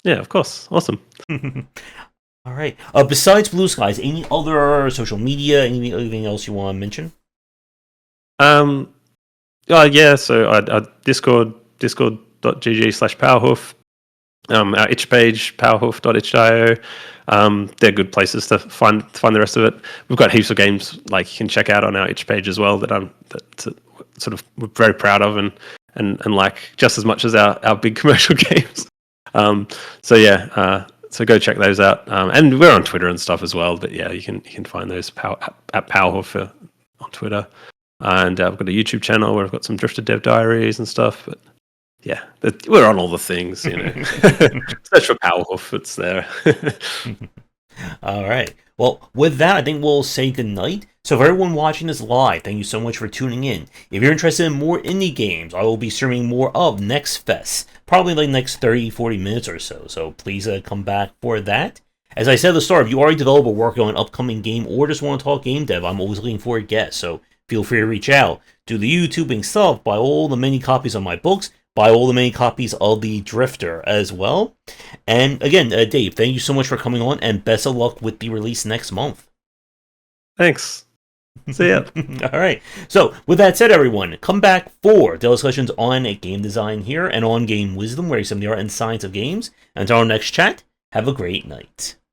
Yeah, of course. Awesome. All right. Besides Blue Skies, any other social media, anything else you want to mention? So Discord.gg/Powerhoof. Our itch page, powerhoof.itch.io. They're good places to find the rest of it. We've got heaps of games like you can check out on our itch page as well that sort of we're very proud of and like just as much as our big commercial games. So go check those out. And we're on Twitter and stuff as well. But yeah, you can find those at Powerhoof on Twitter. And I've got a YouTube channel where I've got some Drifted Dev diaries and stuff. But yeah, we're on all the things, you know. Search for Powerhoof, it's there. All right. Well, with that, I think we'll say goodnight. So for everyone watching this live, thank you so much for tuning in. If you're interested in more indie games, I will be streaming more of Next Fest, probably like next 30, 40 minutes or so. So please come back for that. As I said at the start, if you are a developer working on an upcoming game or just want to talk game dev, I'm always looking for guests. So feel free to reach out. Do the YouTubing stuff, buy all the many copies of my books, buy all the many copies of the Drifter as well. And again, Dave, thank you so much for coming on, and best of luck with the release next month. Thanks. See ya. All right. So, with that said, everyone, come back for discussions on game design here and on game wisdom, where you some the art and science of games. And until our next chat, have a great night.